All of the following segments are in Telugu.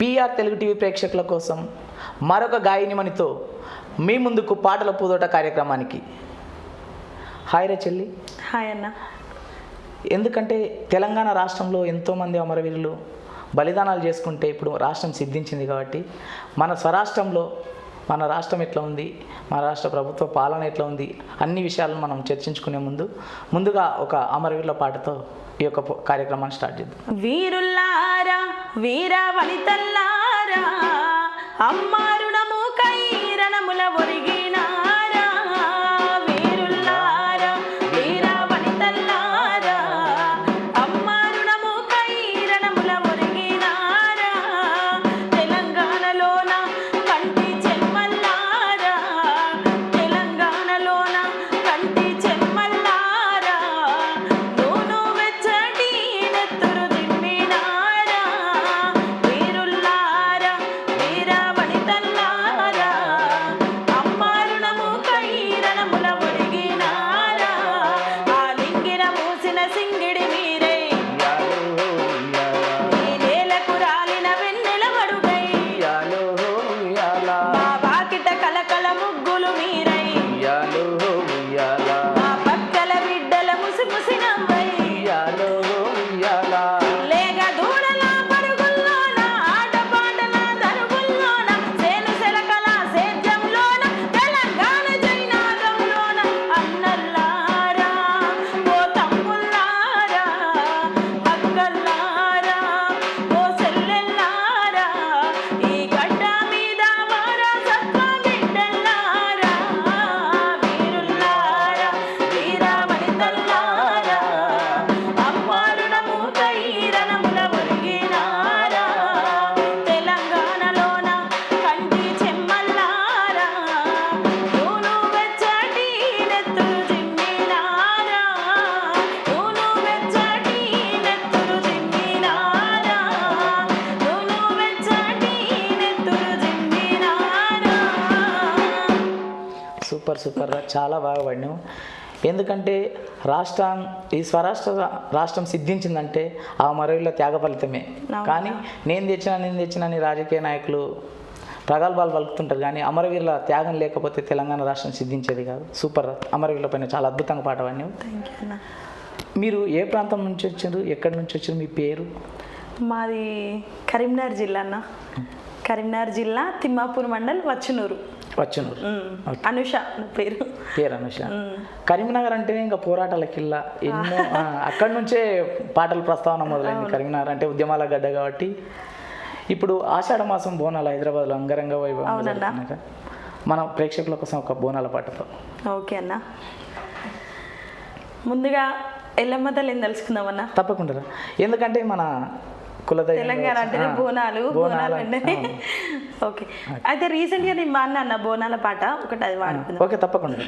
పిఆర్ తెలుగు టీవీ ప్రేక్షకుల కోసం మరొక గాయనిమణితో మీ ముందుకు పాటల పూదోట కార్యక్రమానికి. హాయ్ రే చెల్లి. హాయ్ అన్న. ఎందుకంటే తెలంగాణ రాష్ట్రంలో ఎంతోమంది అమరవీరులు బలిదానాలు చేసుకుంటే ఇప్పుడు రాష్ట్రం సిద్ధించింది కాబట్టి మన స్వరాష్ట్రంలో మన రాష్ట్రం ఎట్లా ఉంది, మన రాష్ట్ర ప్రభుత్వ పాలన ఎట్లా ఉంది, అన్ని విషయాలను మనం చర్చించుకునే ముందుగా ఒక అమరవీరుల పాటతో ఈ యొక్క కార్యక్రమాన్ని స్టార్ట్ చేద్దాం. వీరుల్లారా వీర వనితల్లారా అమ్మారుణము కైరణముల ఒరిగినారా. వీరుల్లారా వీర వనితల్లారా అమ్మారుణము కైరణముల ఒరిగినారా. తెలంగాణలోన కంటి చెమ్మల్లారా, తెలంగాణలోన కంటి చెమ్మల్లారా నూను వెచ్చటి నెత్తురు దిమ్మినారా. వీరుల్లారా వీర వనితల్లారా అమ్మారుణము కైరణముల ఒరిగినారా. ఆ లింగిన మూసిన సింగిడి మీరే, ఈ నేలకు రాలిన వెన్నెల మడుగై, మా వాకిట కలకల ముగ్గులు మీరై, మా పక్కల బిడ్డల ముసిముసి నవ్వై, లేగ దూడల పరుగుల్లోన ఆటపాటల దరుగుల్లోన సేను సెలకల సేద్యంలోన తెలంగాణ జైనాదంలోన అన్నల్లారా ఓ తమ్ముల్లారా అక్కల్లారా ఓ సెల్లెల్లారా ఈ గడ్డ మీద వారసత్వ బిడ్డల్లారా. వీరుల్లారా వీర వనితల్లారా అమ్మారుణము కైరణముల ఒరిగినారా. తెలంగాణలోన కంటి చెమ్మల్లారా నూను వెచ్చటి నెత్తురు జిమ్మినారా, నూను వెచ్చటి నెత్తురు జిమ్మినారా, నూను వెచ్చటి నెత్తురు జిమ్మినారా. సూపర్ సూపర్ రా, చాలా బాగా పాడినావు. ఎందుకంటే ఈ స్వరాష్ట్ర రాష్ట్రం సిద్ధించిందంటే ఆ అమరవీరుల త్యాగ ఫలితమే. కానీ నేను తెచ్చిన అని రాజకీయ నాయకులు ప్రగల్భాలు పలుకుతుంటారు, కానీ అమరవీరుల త్యాగం లేకపోతే తెలంగాణ రాష్ట్రం సిద్ధించేది కాదు. సూపర్ రా, అమరవీరుల పైన చాలా అద్భుతంగా పాట పాడినావు. థ్యాంక్ యూ అన్న. మీరు ఏ ప్రాంతం నుంచి వచ్చారు, ఎక్కడి నుంచి వచ్చారు, మీ పేరు? మాది కరీంనగర్ జిల్లా అన్న. కరీంనగర్ జిల్లా తిమ్మాపూర్ మండల్ వచ్చునూరు. వచ్చునూరు. అనుష నా పేరు. అనుష. కరీంనగర్ అంటేనే ఇంకా పోరాటాల కిల్ల ఎన్నో అక్కడి నుంచే పాటల ప్రస్తావన మొదలైంది. కరీంనగర్ అంటే ఉద్యమాల గడ్డ కాబట్టి. ఇప్పుడు ఆషాఢ మాసం బోనాలు హైదరాబాద్లో అంగరంగ వైభవం జరుగుతున్నాయి. మన ప్రేక్షకుల కోసం ఒక బోనాల పాటతో. ఓకే అన్న. ముందుగా ఎల్లమ్మ తల్లిని తెలుసుకుందామన్నా. తప్పకుండా, ఎందుకంటే మన కులదైవం తెలంగాణ అంటేనే బోనాలు అంటే. ఓకే, అయితే రీసెంట్గా నేను మా అన్న బోనాల పాట ఒకటి అది వాడుకుందాం. ఓకే తప్పకుండా.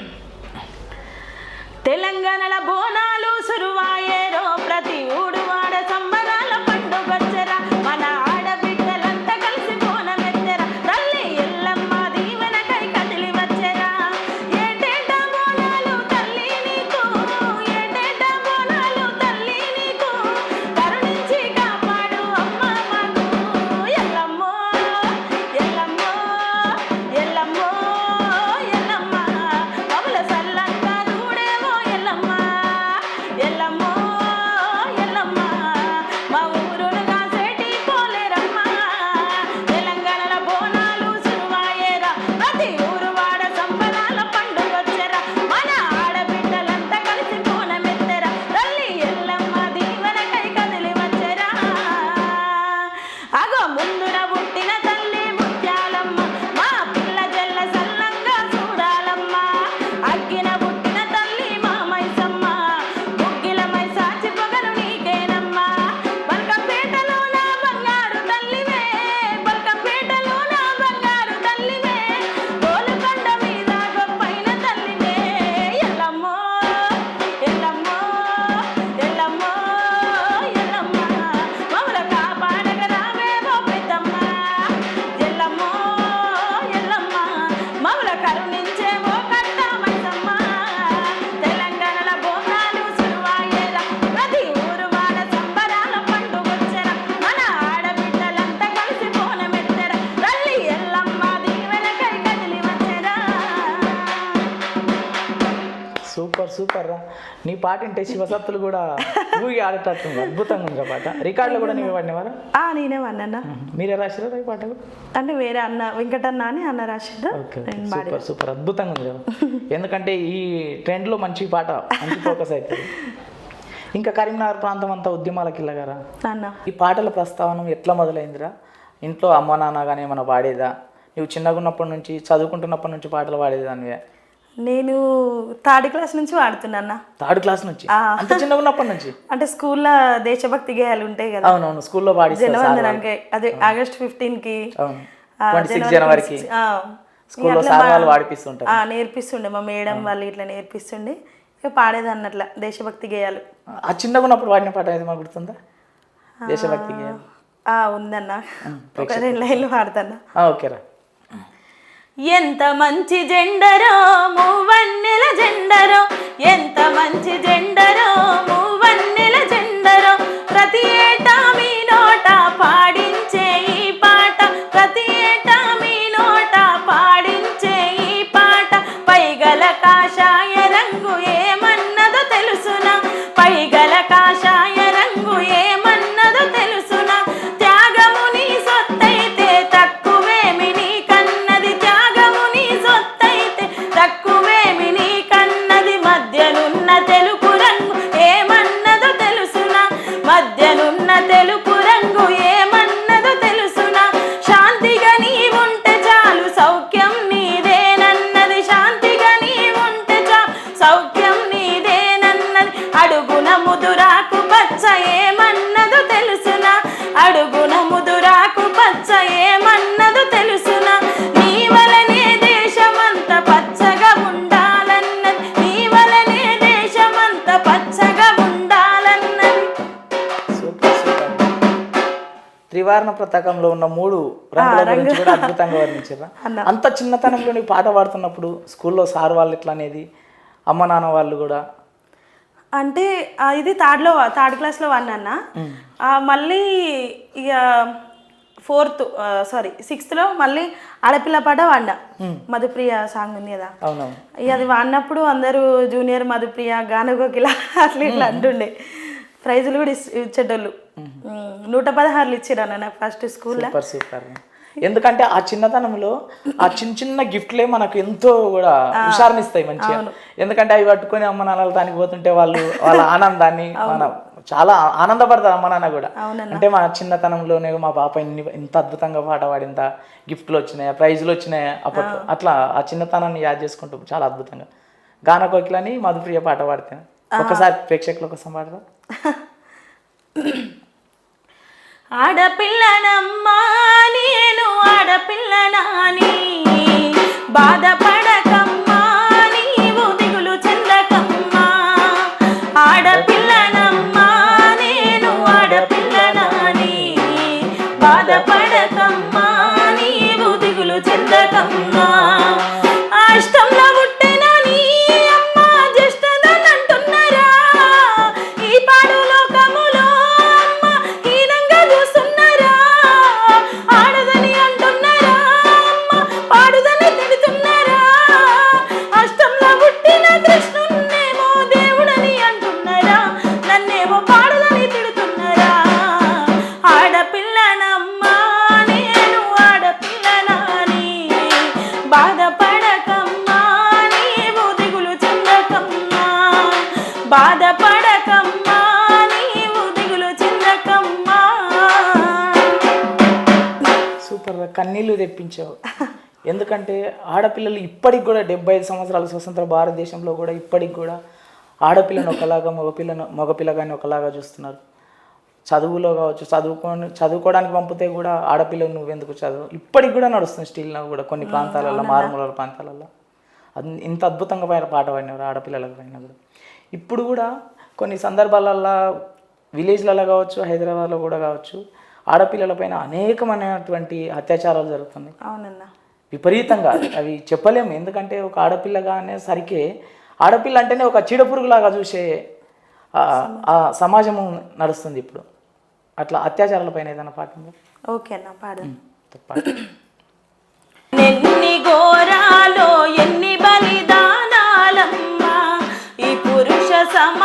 తెలంగాణల బోనాలు సురువాయేరో ప్రతి ఊడు వాడ సంబరాల పండుగొచ్చరా. మన ఆడబిడ్డలంతా కలిసి బోనమెత్తెరా. తల్లి ఎల్లమ్మ దీవెనకై కదిలి వచ్చెరా. ఏటేటా బోనాలు తల్లి నీకు, ఏటేటా బోనాలు తల్లి నీకు. కరుణించి కాపాడు అమ్మ మాకు. ఎల్లమ్మో ఎల్లమ్మో ఎల్లమ్మో ఎల్లమ్మ మగుల సల్లంగా దూడేవో ఎల్లమ్మ. ఎల్లమ్మో ఎల్లమ్మ నీ పాట వింటే శివసత్తులు కూడా ఊగి ఆడేటట్టుంది, అద్భుతంగా ఉంది ఆ పాట. రికార్డులో కూడా నీవే పాడినవారా? నేనే వాడినా. మీరే రాసిరా ఈ పాటలు? అంటే వేరే అన్న వెంకటన్న అని అన్న రాసిండ్రు. సూపర్ సూపర్, అద్భుతంగా ఉంది కదా. ఎందుకంటే ఈ ట్రెండ్లో మంచి పాట, మంచి ఫోకస్ అవుతుంది. ఇంకా కరీంనగర్ ప్రాంతం అంతా ఉద్యమాలకు వెళ్ళగారా అన్న? ఈ పాటల ప్రస్తావన ఎట్లా మొదలైందిరా? ఇంట్లో అమ్మ నాన్న కానీ ఏమైనా పాడేదా? నువ్వు చిన్నగా ఉన్నప్పటి నుంచి, చదువుకుంటున్నప్పటి నుంచి పాటలు పాడేదానివే? నేను 3rd క్లాస్ నుంచి వాడుతున్నా. 3rd క్లాస్ నుంచి? అంత చిన్నగా ఉన్నప్పటి నుంచి? అంటే స్కూల్లో దేశభక్తి గేయాలు ఉంటాయి కదా. అవునవును, స్కూల్లో పాడిస్తారు. జనవరి అదే August 15కి, 26 జనవరికి స్కూల్లో సార్ వాళ్ళు పాడిపిస్తుంటారు. నేర్పిస్తుండే మా మేడం వాళ్ళు, ఇట్లా నేర్పిస్తుండే. ఇక పాడేది అన్నట్ల దేశభక్తి గేయాలు. ఆ చిన్నగా ఉన్నప్పుడు పాడిన పాట ఏది మాకు గుర్తుందా? దేశభక్తి గేయాలు ఉందన్న, ఒక 2 లైన్లు పాడతాను. ఓకేరా. ఎంత మంచి జెండరో మూవన్నెల జెండరో, ఎంత మంచి జెండరో మూవన్నెల జెండరో, ప్రతి ఏటా మీ నోట పాడించే ఈ పాట, ప్రతి ఏటా మీ నోట పాడించే ఈ పాట, పైగల కాషాయ రంగు ఏమన్నదో తెలుసునా, పైగల కాషాయ రంగు ఏమన్నదో తెలుసునా, త్యాగము నీ సొత్తైతే తక్కువేమి నీ కన్నది, త్యాగము నీ సొత్తైతే తక్కువేమి నీ కన్నది, మధ్యనున్న తెలుపు రంగు ఏమన్నదో తెలుసునా, మధ్యనున్న తెలుపు రంగు ఏమన్నదో తెలుసునా, శాంతిగా నీ ఉంటే చాలు సౌఖ్యం నీదేనన్నది, శాంతిగా నీ ఉంటే చాలు సౌఖ్యం నీదేనన్నది, అడుగున ముదురాకు పచ్చ ఏమన్నదో తెలుసునా, అడుగున ముదురాకు పచ్చ ఏమన్నదో తెలుసునా, నీ వలనే దేశమంత పచ్చగా ఉండాలన్నది, నీ వలనే దేశమంత పచ్చగా ఉండాలన్నది. Super super. త్రివర్ణ పతాకంలో ఉన్న 3 రంగుల గురించి కూడా అద్భుతంగా వర్ణించారా? అంత చిన్నతనంలో నీకు పాట పాడుతున్నప్పుడు స్కూల్లో సార్ వాళ్ళు ఎట్లా అనేది, అమ్మ నాన్న వాళ్ళు కూడా? అంటే ఇది 3rd క్లాస్లో వాడినా. మళ్ళీ ఇక 6th మళ్ళీ ఆడపిల్ల పాట వాడినా. మధుప్రియ సాంగ్ ఉంది కదా, ఇక అది వాడినప్పుడు అందరూ జూనియర్ మధుప్రియ, గానకోకిల అట్లా ఇట్లా అంటుండే. ప్రైజులు కూడా ఇచ్చేటోళ్ళు. 116 ఇచ్చిరా నాకు ఫస్ట్ స్కూల్లో. Super super. ఎందుకంటే ఆ చిన్నతనంలో ఆ చిన్న చిన్న గిఫ్ట్లే మనకు ఎంతో కూడా హుషారునిస్తాయి మంచిగా. ఎందుకంటే అవి పట్టుకొని అమ్మ నాన్నలు దానికి పోతుంటే వాళ్ళ ఆనందాన్ని మన చాలా ఆనందపడతారు అమ్మ నాన్న కూడా. అంటే మా చిన్నతనంలోనే మా పాప ఇంత అద్భుతంగా పాట పాడింత, గిఫ్ట్లు వచ్చినాయా, ప్రైజులు వచ్చినాయా అప్పట్లో, అట్లా ఆ చిన్నతనాన్ని యాద్ చేసుకుంటాం చాలా అద్భుతంగా. గానకోకిలని మధుప్రియ పాట పాడితే ఒకసారి ప్రేక్షకుల కోసం పాడరా? ఆడపిల్లనమ్మా నేను ఆడపిల్లనాని, బాధపడకమ్మా నీవు దిగులు చెందకమ్మా, ఆడపిల్లనమ్మా నేను ఆడపిల్లనాని, బాధపడకమ్మా నీవు దిగులు చెందకమ్మా, అష్టంలో పుట్టిన నీ అమ్మ జ్యేష్ఠదని అంటున్నారా, ఈ పాడు లోకములో అమ్మ హీనంగా చూస్తున్నారా, ఆడదని అంటున్నారా అమ్మ పాడుదని తిడుతున్నారా, అష్టంలో పుట్టిన కృష్ణున్నేమో దేవుడని అంటున్నారా, నన్నేమో పాడుదని తిడుతున్నారా, ఆడపిల్లనమ్మా నేను ఆడపిల్లనాని, బాధపడకమ్మా నీవు దిగులు చెందకమ్మా, బాధపడకమ్మా నీవు దిగులు చెందకమ్మా. సూపర్, కన్నీళ్ళు తెప్పించావు. ఎందుకంటే ఆడపిల్లలు ఇప్పటికి కూడా 75 సంవత్సరాల స్వతంత్ర భారతదేశంలో కూడా ఇప్పటికి కూడా ఆడపిల్లను ఒకలాగా మగపిల్లగాని ఒకలాగా చూస్తున్నారు. చదువులో కావచ్చు, చదువుకోవడానికి పంపితే కూడా ఆడపిల్లలు నువ్వెందుకు చదువు ఇప్పటికి కూడా నడుస్తుంది స్టిల్ కూడా కొన్ని ప్రాంతాలలో, మారుమూల ప్రాంతాలలో. ఇంత అద్భుతంగా పాట పాడినవారు ఆడపిల్లలకు పైన కూడా. ఇప్పుడు కూడా కొన్ని సందర్భాలలో విలేజ్లలో కావచ్చు, హైదరాబాద్లో కూడా కావచ్చు, ఆడపిల్లలపైన అనేకమైనటువంటి అత్యాచారాలు జరుగుతున్నాయి. అవునన్నా, విపరీతంగా. అవి చెప్పలేము. ఎందుకంటే ఒక ఆడపిల్లగా అనేసరికి ఆడపిల్ల అంటేనే ఒక చీడపురుగులాగా చూసే ఆ సమాజము నడుస్తుంది ఇప్పుడు. అట్లా అత్యాచారాల పైన ఏదైనా పాట ఉందా? ఓకే అన్న, పాడు. ఎన్ని ఘోరాలో ఎన్ని బలిదానాలమ్మా ఈ పురుష సమ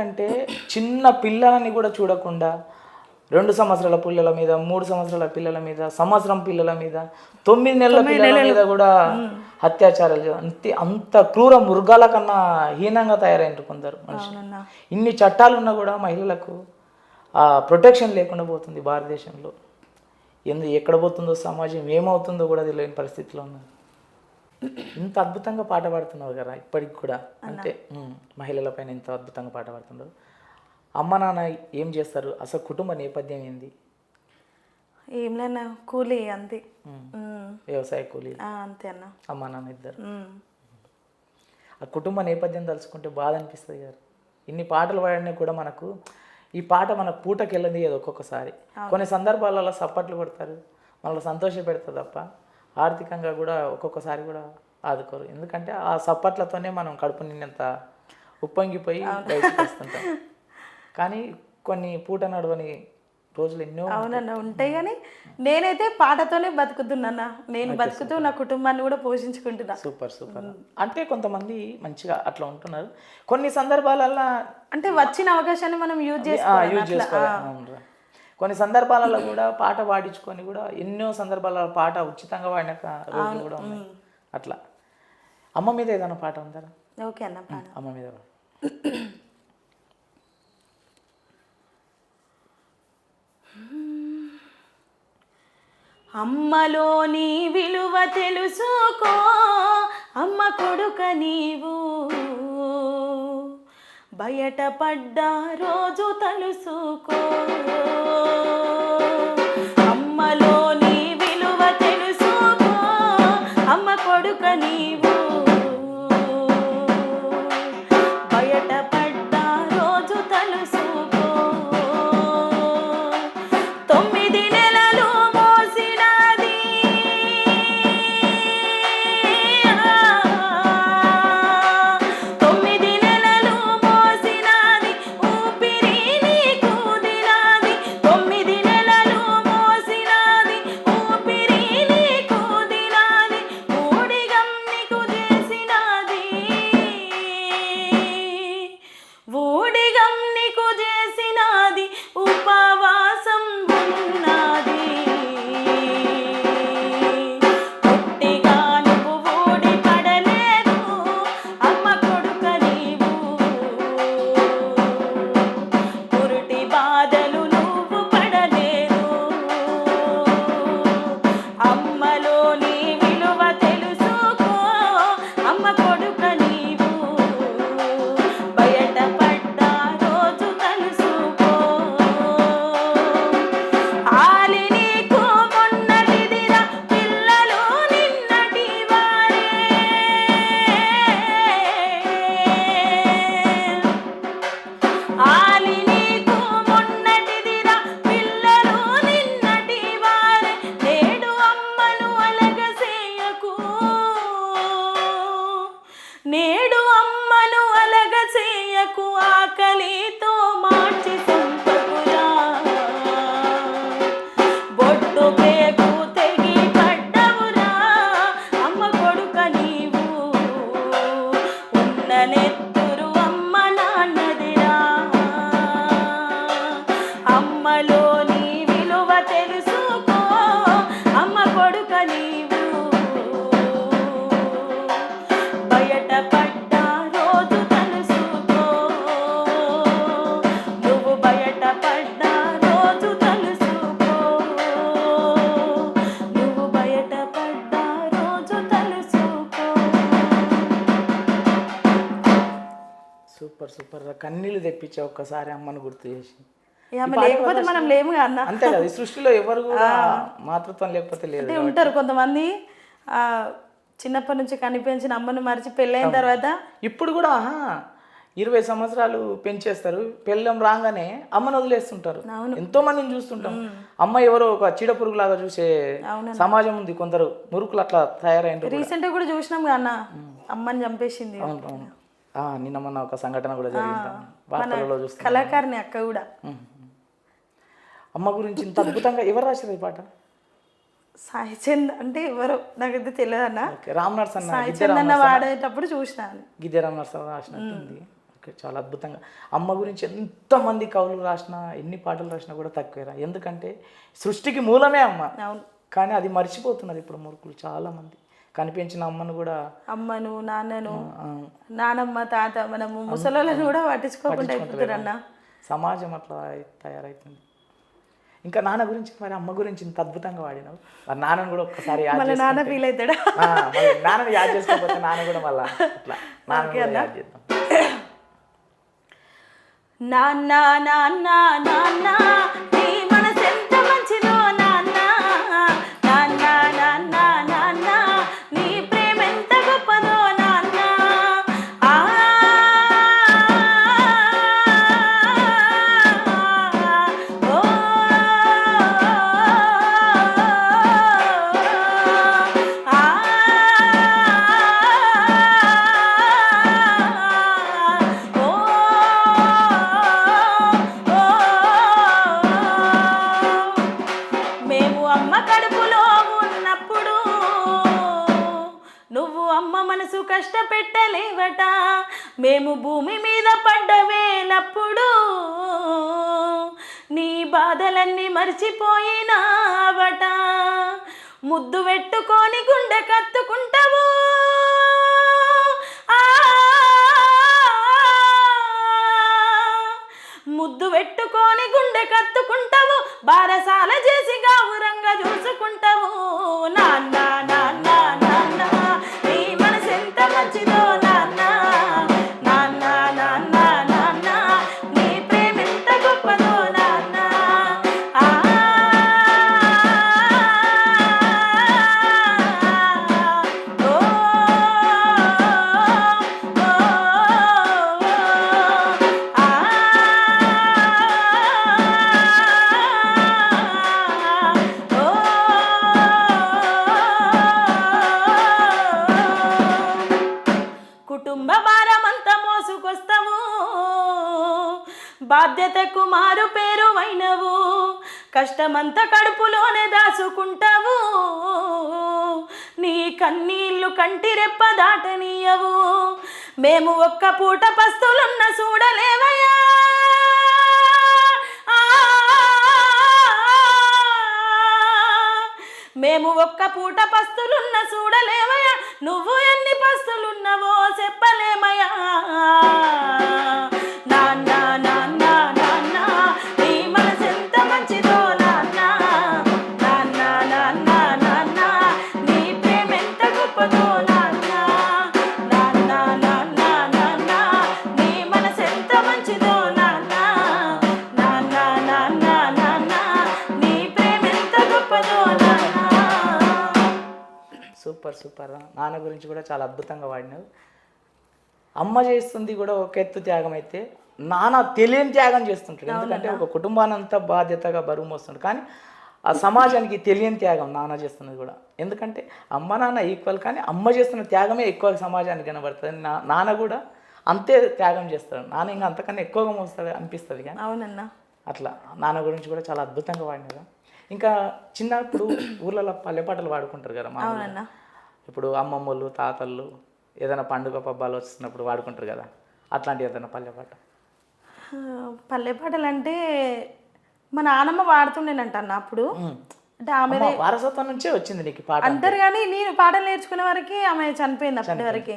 ఎందుకంటే చిన్న పిల్లలని కూడా చూడకుండా 2 సంవత్సరాల పిల్లల మీద, 3 సంవత్సరాల పిల్లల మీద, సంవత్సరం పిల్లల మీద, 9 నెలల పిల్లల మీద కూడా అత్యాచారాలు అంత క్రూర మృగాల కన్నా హీనంగా తయారైనరు కొందరు మనుషులు. ఇన్ని చట్టాలు ఉన్నా కూడా మహిళలకు ప్రొటెక్షన్ లేకుండా పోతుంది భారతదేశంలో. ఎక్కడ పోతుందో సమాజం, ఏమవుతుందో కూడా తెలియని పరిస్థితిలో ఉన్నారు. ఇంత అద్భుతంగా పాట పాడుతున్నారు కదా ఇప్పటికి కూడా, అంటే మహిళల పైన ఇంత అద్భుతంగా పాట పాడుతున్నారు. అమ్మ నాన్న ఏం చేస్తారు, అసలు కుటుంబ నేపథ్యం ఏంది? ఏం లేనా, కూలీ అంతే. వ్యవసాయ కూలీ అంతే అన్న. అమ్మ నాన్న ఇద్దరు. ఆ కుటుంబ నేపథ్యం తలుచుకుంటే బాధ అనిపిస్తుంది కదా. ఇన్ని పాటలు పాడినా కూడా మనకు ఈ పాట మన పూటకి వెళ్ళదు ఏదో ఒక్కొక్కసారి. కొన్ని సందర్భాలలో సప్పట్లు కొడతారు, మనల్ని సంతోష పెడతారు తప్ప ఆర్థికంగా కూడా ఒక్కొక్కసారి కూడా ఆదుకోరు. ఎందుకంటే ఆ సప్పట్లతోనే మనం కడుపు నిన్నంత ఉప్పొంగిపోయి బయటకు వస్తుంటాం. కానీ కొన్ని పూట నడవని రోజులు ఎన్నో అవునన్నా ఉంటాయి. కానీ నేనైతే పాటతోనే బతుకుతున్నా. నేను బతుకుతూ నా కుటుంబాన్ని కూడా పోషించుకుంటున్నా. Super super. అంటే కొంతమంది మంచిగా అట్లా ఉంటున్నారు. కొన్ని సందర్భాలలో అంటే వచ్చిన అవకాశాన్ని మనం యూజ్ చేసుకోవాలి. కొన్ని సందర్భాలలో కూడా పాట పాడించుకొని కూడా ఎన్నో సందర్భాలలో పాట ఉచితంగా పాడిన రోజులు కూడా ఉన్నాయి. అట్లా అమ్మ మీద ఏదైనా పాట ఉందా? ఓకే అన్న, అమ్మ మీద. అమ్మలోని విలువ తెలుసుకో, అమ్మ కొడుక నీవు, బయటపడ్డ రోజు తలుసుకో. అమ్మలోని విలువ తెలుసుకో, అమ్మ కొడుక నీవు, బయటపడ్డ రోజు తలుసుకో. 9 నెలలు మోసినది, 9 నెలలు మోసినది, ఊపిరి నీకు దినాది. 9 నెలలు మోసినది, ఊపిరి నీకు దినాది. ఊడిగం నీకు చేసినది, ఊడిగం నీకు చేసినది, ఉపవాసం ఉన్నది. పుట్టిగా నువ్వు ఊడి పడలేదు, అమ్మ కొడుక నీవు, పురుటి బాధలు నువ్వు పడలేదు. అమ్మలోని విలువ తెలుసుకో, అమ్మ కొడుక నీవు, బయటపడ్డ రోజు తలుసుకో. ఆలి నీకు మొన్నటిదిరా, పిల్లలు నిన్నటి వారే. ఆలి నీకు మొన్నటిదిరా, పిల్లలు నిన్నటి వారే. నేడు అమ్మను అలగసేయకు, నేడు అమ్మను అలగసేయకు, ఆకలితో మార్చి సంపకురా. బొట్టు పేగు తెగి పడ్డవురా, అమ్మ కొడుక నీవు, ఉన్న నెత్తురు అమ్మ నాన్నదిరా. అమ్మలోని విలువ తెలుసుకో, అమ్మ కొడుక నీవు, బయటపడ్డ రోజు తలుసుకో. నువ్వు బయటపడ్డ రోజు తలుసుకో, నువ్వు బయటపడ్డ రోజు తలుసుకో. Super super. కన్నీళ్ళు తెప్పించే ఒక్కసారి అమ్మను గుర్తు చేసి. ఆమె లేకపోతే మనం లేము అన్న. అంతే కదా, ఈ సృష్టిలో ఎవరు కూడా మాతృత్వం లేకపోతే లేదు. అంటే ఉంటారు కొంతమంది చిన్నప్పటి నుంచి కనిపించిన అమ్మను మరిచి పెళ్ళైన తర్వాత ఇప్పుడు కూడా 20 సంవత్సరాలు పెంచేస్తారు, పెళ్ళం రాగానే అమ్మను వదిలేస్తుంటారు. ఎంతో మందిని చూస్తుంటాం. అమ్మ ఎవరో ఒక చీడ పురుగులాగా చూసే సమాజం ఉంది. కొందరు మురుకులు అట్లా తయారైన రీసెంట్ గా కూడా చూసినాం అన్న, అమ్మని చంపేసింది. నిన్న మొన్న ఒక సంఘటన కూడా జరిగింది, వార్తలలో చూస్తాం. కళాకారిణి అక్క కూడా. అమ్మ గురించి ఇంత అద్భుతంగా ఎవరు రాశారు ఈ పాట? సాయి చంద్ అంటే ఎవరో నాకైతే తెలియదు అన్న. రామ్ నరసన్న సాయి చంద్ అన్న వాడేటప్పుడు చూసినాను. గిద్దె రామ్ నరసన్న రాసినట్టుంది. ఓకే, చాలా అద్భుతంగా. అమ్మ గురించి ఎంతమంది కవులు రాసినా, ఎన్ని పాటలు రాసినా కూడా తక్కువేరా. ఎందుకంటే సృష్టికి మూలమే అమ్మ. అవును. కానీ అది మర్చిపోతున్నారు ఇప్పుడు మూర్ఖులు చాలామంది. కనిపించిన అమ్మను కూడా, అమ్మను, నాన్నను, నానమ్మ, తాత, మనము ముసలోళ్ళను కూడా పట్టించుకోకుండా అయిపోతారన్న. సమాజం అట్లా తయారైతుంది. ఇంకా నాన్న గురించి, మరి అమ్మ గురించి ఇంత అద్భుతంగా వాడినావు. మరి నాన్నను కూడా ఒక్కసారి యాద్ మళ్ళీ నాన్న ఫీల్ అవుతాడా? మళ్ళీ నాన్నని యాద్ చేసుకోకపోతే నాన్న కూడా మళ్ళీ అట్లా నాన్న యాద్ చేద్దాం. నాన్న నాన్న నాన్న నీ మనసెంత మంచిదో నాన్న, నాన్న నాన్న నాన్న నీ ప్రేమెంత గొప్పదో నాన్న. ఆ ఓ ఆ మేము అమ్మ కడుపులో ఉన్నప్పుడు నువ్వు అమ్మ మనసు కష్టపెట్టలేవట, మేము భూమి మీద పడ్డవేనప్పుడు నీ బాధలన్నీ మర్చిపోయినావట. ముద్దు పెట్టుకొని గుండె కత్తుకుంటావు, ముద్దు పెట్టుకొని గుండె కత్తుకుంటావు, బారసాల చేసి గావురంగా చూసుకుంటావు. నాన్న నాన్న నాన్న నీ మనసెంత మంచిదో నాన్న, నాన్న నాన్న నాన్న నీ ప్రేమెంత గొప్పదో నాన్న. ఆ ఓ కుటుంబ భారమంతా మోసుకొస్తావు, బాధ్యతకు మారు పేరు అయినవు, కష్టమంతా కడుపులోనే దాచుకుంటావు, నీ కన్నీళ్ళు కంటి రెప్ప దాటనీయవు. మేము ఒక్క పూట పస్తులున్న చూడలేవయ్యా, మేము ఒక్క పూట పస్తులున్న చూడలేమయ్యా, నువ్వు ఎన్ని పస్తులున్నావో చెప్పలేమయ్యా. నాన్న నాన్న నాన్న నీ మనసెంత మంచిదో నాన్న, నాన్న నాన్న నాన్న నీ ప్రేమెంత గొప్పదో నాన్న, నాన్న నాన్న నాన్న నీ మనసెంత మంచిదో నాన్న, నాన్న నాన్న నాన్న నీ ప్రేమెంత గొప్పదో నాన్న. Super super. నాన్న గురించి కూడా చాలా అద్భుతంగా వాడినావు. అమ్మ చేస్తుంది కూడా ఒక ఎత్తు త్యాగం అయితే, నాన్న తెలియని త్యాగం చేస్తుంటాడు. ఎందుకంటే ఒక కుటుంబాన్ని అంతా బాధ్యతగా బరువు మోస్తుంటాడు, కానీ ఆ సమాజానికి తెలియని త్యాగం నాన్న చేస్తున్నది కూడా. ఎందుకంటే అమ్మ నాన్న ఈక్వల్, కానీ అమ్మ చేస్తున్న త్యాగమే ఎక్కువ సమాజానికి కనబడుతుంది. నాన్న కూడా అంతే త్యాగం చేస్తాడు. నాన్న ఇంకా అంతకన్నా ఎక్కువగా మోస్తాడు అనిపిస్తుంది. కానీ అవునన్నా, అట్లా నాన్న గురించి కూడా చాలా అద్భుతంగా వాడినారు. ఇంకా చిన్నప్పుడు ఊర్లలో పల్లె పాటలు పాడుకుంటారు కదా మామూలుగా. ఇప్పుడు అమ్మమ్మలు తాతళ్ళు ఏదైనా పండుగ పబ్బాలు వచ్చినప్పుడు వాడుకుంటారు కదా, అట్లాంటి ఏదైనా పల్లె పాట? పల్లె పాటలు అంటే మా నాన్నమ్మ వాడుతుండేనంట అన్న అప్పుడు. అంటే ఆమె వారసత్వం నుంచే వచ్చింది నీకు పాట అంటారు, కానీ నేను పాటలు నేర్చుకునే వరకు ఆమె చనిపోయింది. అప్పటి వరకే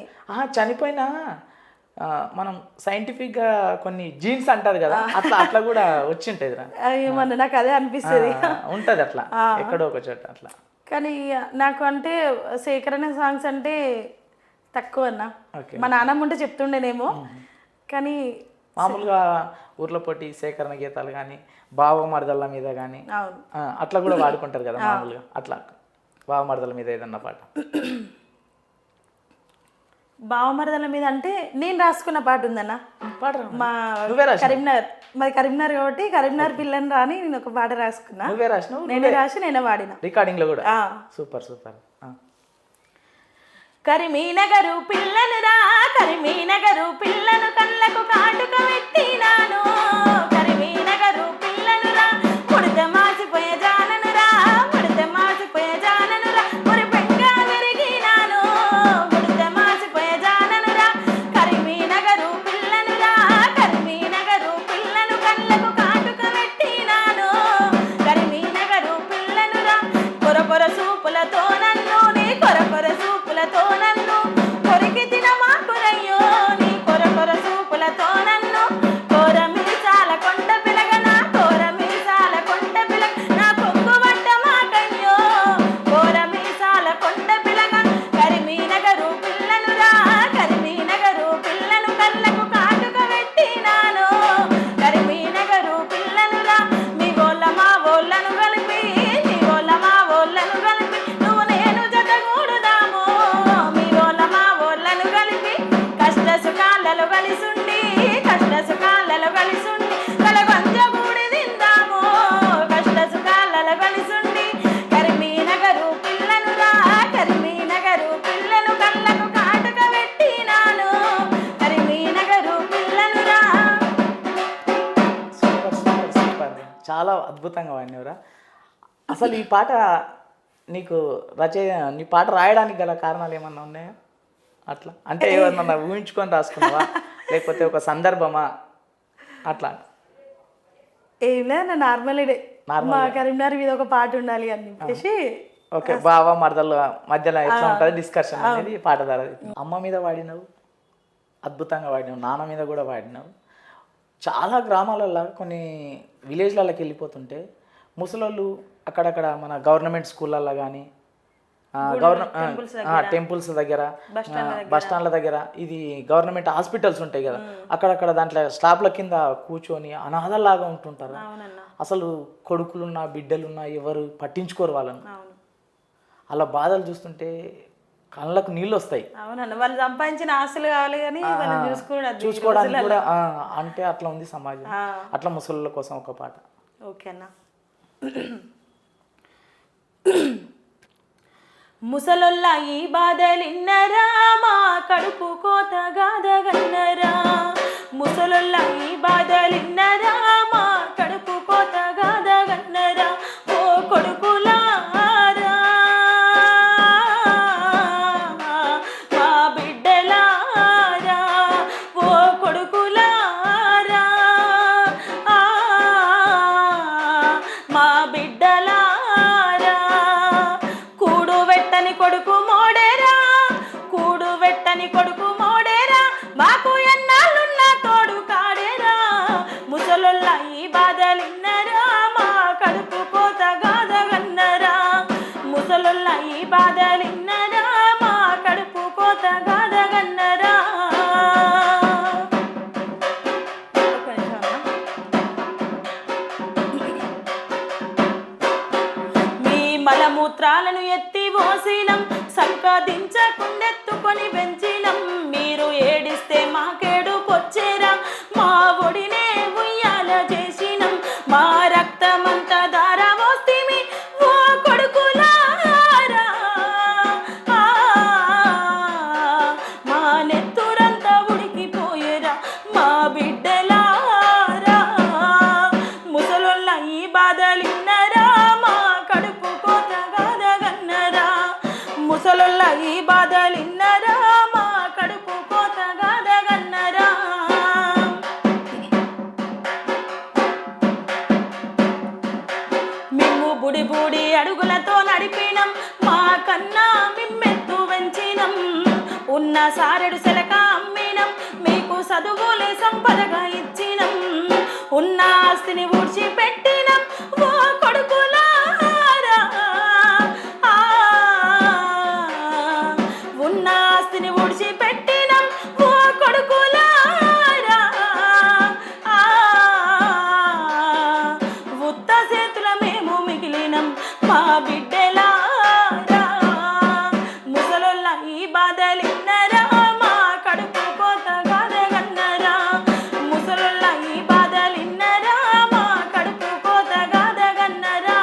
చనిపోయినా మనం సైంటిఫిక్గా కొన్ని జీన్స్ అంటారు కదా, అట్లా అట్లా కూడా వచ్చి ఉంటుంది. ఏమన్నా నాకు అదే అనిపిస్తుంది. ఉంటుంది అట్లా ఎక్కడో ఒక చోట అట్లా. కానీ నాకు అంటే సేకరణ సాంగ్స్ అంటే తక్కువ అన్న. మా నాన్నమ్మ ఉంటే చెప్తుండేనేమో, కానీ మామూలుగా ఊర్లో పొట్టి సేకరణ గీతాలు కానీ బావమరదళ్ళ మీద కానీ అట్లా కూడా వాడుకుంటారు కదా మామూలుగా. అట్లా బావమరదల మీద ఏదన్నా పాట? బావమరదల మీద అంటే నేను రాసుకున్న పాట ఉందన్న. మా కరీంనగర్, మాది కరీంనగర్ కాబట్టి కరీంనగర్ పిల్లని రాని నేను ఒక పాట రాసుకున్నా. నువ్వే రాసినావు? నేనే రాసి నేనే వాడిన రికార్డింగ్ లో కూడా. Super super. కరీంనగరు పిల్లను రా, కరీంనగరు పిల్లను కళ్ళకు కాటుక పెట్టినాను, కరీంనగరు పిల్లను రా, ముడితే మాసిపోయే జానను రా, ముడితే మాసిపోయే జానను రా, మురి పెంగా పెరిగినాను, ముడితే మాసిపోయే జానను రా, కరీంనగరు పిల్లను రా, చాలా అద్భుతంగా వాడినవరా. అసలు ఈ పాట నీకు నీ పాట రాయడానికి గల కారణాలు ఏమన్నా ఉన్నాయా? అట్లా అంటే ఏమన్నా ఊహించుకొని రాసుకున్నావా, లేకపోతే ఒక సందర్భమా అట్లా? ఏం లేదు, నార్మల్ మా కరీంనగర్ మీద ఒక పాట ఉండాలి అని చెప్పేసి. ఓకే, బావ మరదల మధ్యలో ఎట్లా ఉంటుంది డిస్కషన్ అనేది పాట ద్వారా. అమ్మ మీద వాడినావు, అద్భుతంగా వాడినావు, నాన్న మీద కూడా వాడినావు. చాలా గ్రామాలలో కొన్ని విలేజ్లలోకి వెళ్ళిపోతుంటే ముసలోళ్ళు అక్కడక్కడ మన గవర్నమెంట్ స్కూళ్ళల్లో కానీ టెంపుల్స్ దగ్గర, బస్ స్టాండ్ల దగ్గర, ఇది గవర్నమెంట్ హాస్పిటల్స్ ఉంటాయి కదా, అక్కడక్కడ దాంట్లో స్లాబ్ల కింద కూర్చొని అనాథలాగా ఉంటుంటారు. అసలు కొడుకులున్నా బిడ్డలున్నా ఎవరు పట్టించుకోరు వాళ్ళని. అలా బాధలు చూస్తుంటే కళ్ళకు నీళ్ళు వస్తాయి. అవునన్న, వాళ్ళు సంపాదించిన ఆస్తులు కావాలి కానీ చూసుకోవడానికి కూడా అంటే అట్లా ఉంది సమాజం. అట్లా ముసళ్ళ కోసం ఒక పాట. ఓకే అన్న. ముసలొల్ల ఈ బాధలిన్నరా, మా కడుపు కోత గాదగన్నరా. ముసలొల్ల ఈ బాధలిన్నరా, మా కడుపు కోత గాదగన్నరా. ఓ కొడుకులారా, మా బిడ్డలారా, ఓ కొడుకులారా, మా బిడ్డలారా. కూడు వెట్టని కొడుకు మోడేరా, కూడు వెట్టని కొడుకు మోడేరా, మాకు ఎన్నాళ్ళున్న తోడు కాడేరా. ముసలొల్ల ఈ బాధలిన్నరా, మా కడుపు కోత గాదగన్నరా. ముసలొల్ల ఈ బాధలిన్నరా, మా కడుపు కోత గాదగన్నరా. మీ మలమూత్రాలను ఎత్తి పోసినం, సంపాదించకుండెత్తుకొని పెంచినం. మీరు ఏడిస్తే మాకేడుకొచ్చేరా, మా ఒడినే ఉయ్యాల చేసినం. మా రక్తమంతా దారవోస్తిమి, ఓ కొడుకులారా, మా నెత్తురంతా ఉడికిపోయేరా, మా బిడ్డలారా. ముసలొల్ల ఈ బాధలిన్నరా, మా కడుపు కోత గాదగన్నరా. ముసలొల్ల ఈ బాధలిన్నరా, మా కడుపు కోత గాదగన్నరా. మేము బుడి బుడి అడుగులతో నడిపినం, మా కన్నా మిమ్మెత్తు వెంచినం. ఉన్న సారెడు సెలక అమ్మినం, మీకు చదువులే సంపదగా ఇచ్చినం. ఉన్న ఆస్తిని ఊడ్చి పెట్టినం, ఓ కొడుకులారా. ఉన్న ఆస్తిని ఊడ్చి పెట్టినం, ఓ కొడుకులారా. ఉత్త చేతుల మేము మిగిలినం, మా బిడ్డలారా. ముసలొల్ల ఈ బాధలిన్నరా, మా కడుపు కోత గాదగన్నరా. ముసలొల్ల ఈ బాధలిన్నరా, మా కడుపు కోత గాదగన్నరా.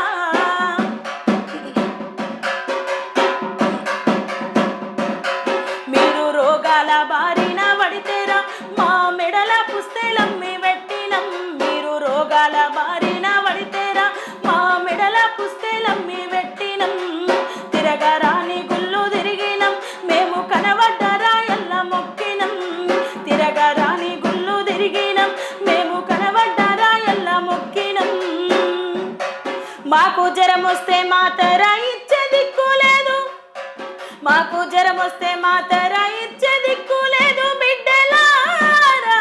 మీరు రోగాల బారిన పడితేరా, మా మెడల పుస్తెలమ్మి పెట్టినం. మీరు రోగాల బారిన పడితేరా, మా మెడల పుస్తెలమ్మి పెట్టినం. తిరగరాని గుళ్ళు తిరిగినం, మేము కనబడ్డరా ఎల్ల మొక్కినం. తిరగరాని గుళ్ళు తిరిగినం, మేము కనబడ్డరా ఎల్ల మొక్కినం. మాకు జ్వరం వస్తే మాతర ఇచ్చే దిక్కు లేదు, మాకు జ్వరం వస్తే మాతర ఇచ్చే దిక్కు లేదు. బిడ్డలారా,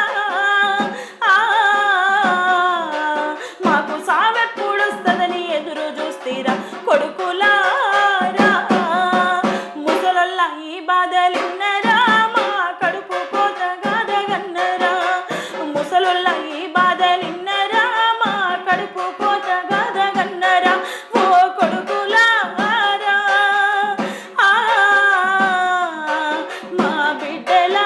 మాకు సావెప్పుడు వస్తుందని ఎదురు చూస్తీరా, కొడుకులారా. ముసలొల్ల ఈ బాధలిన్నరా, మా కడుపు కోత గాదగన్నరా. ముసలొల్ల ఈ బాధలిన్నరా, మా కడుపు కోత గాదగన్నరా. ఓ కొడుకులారా, మా బిడ్డల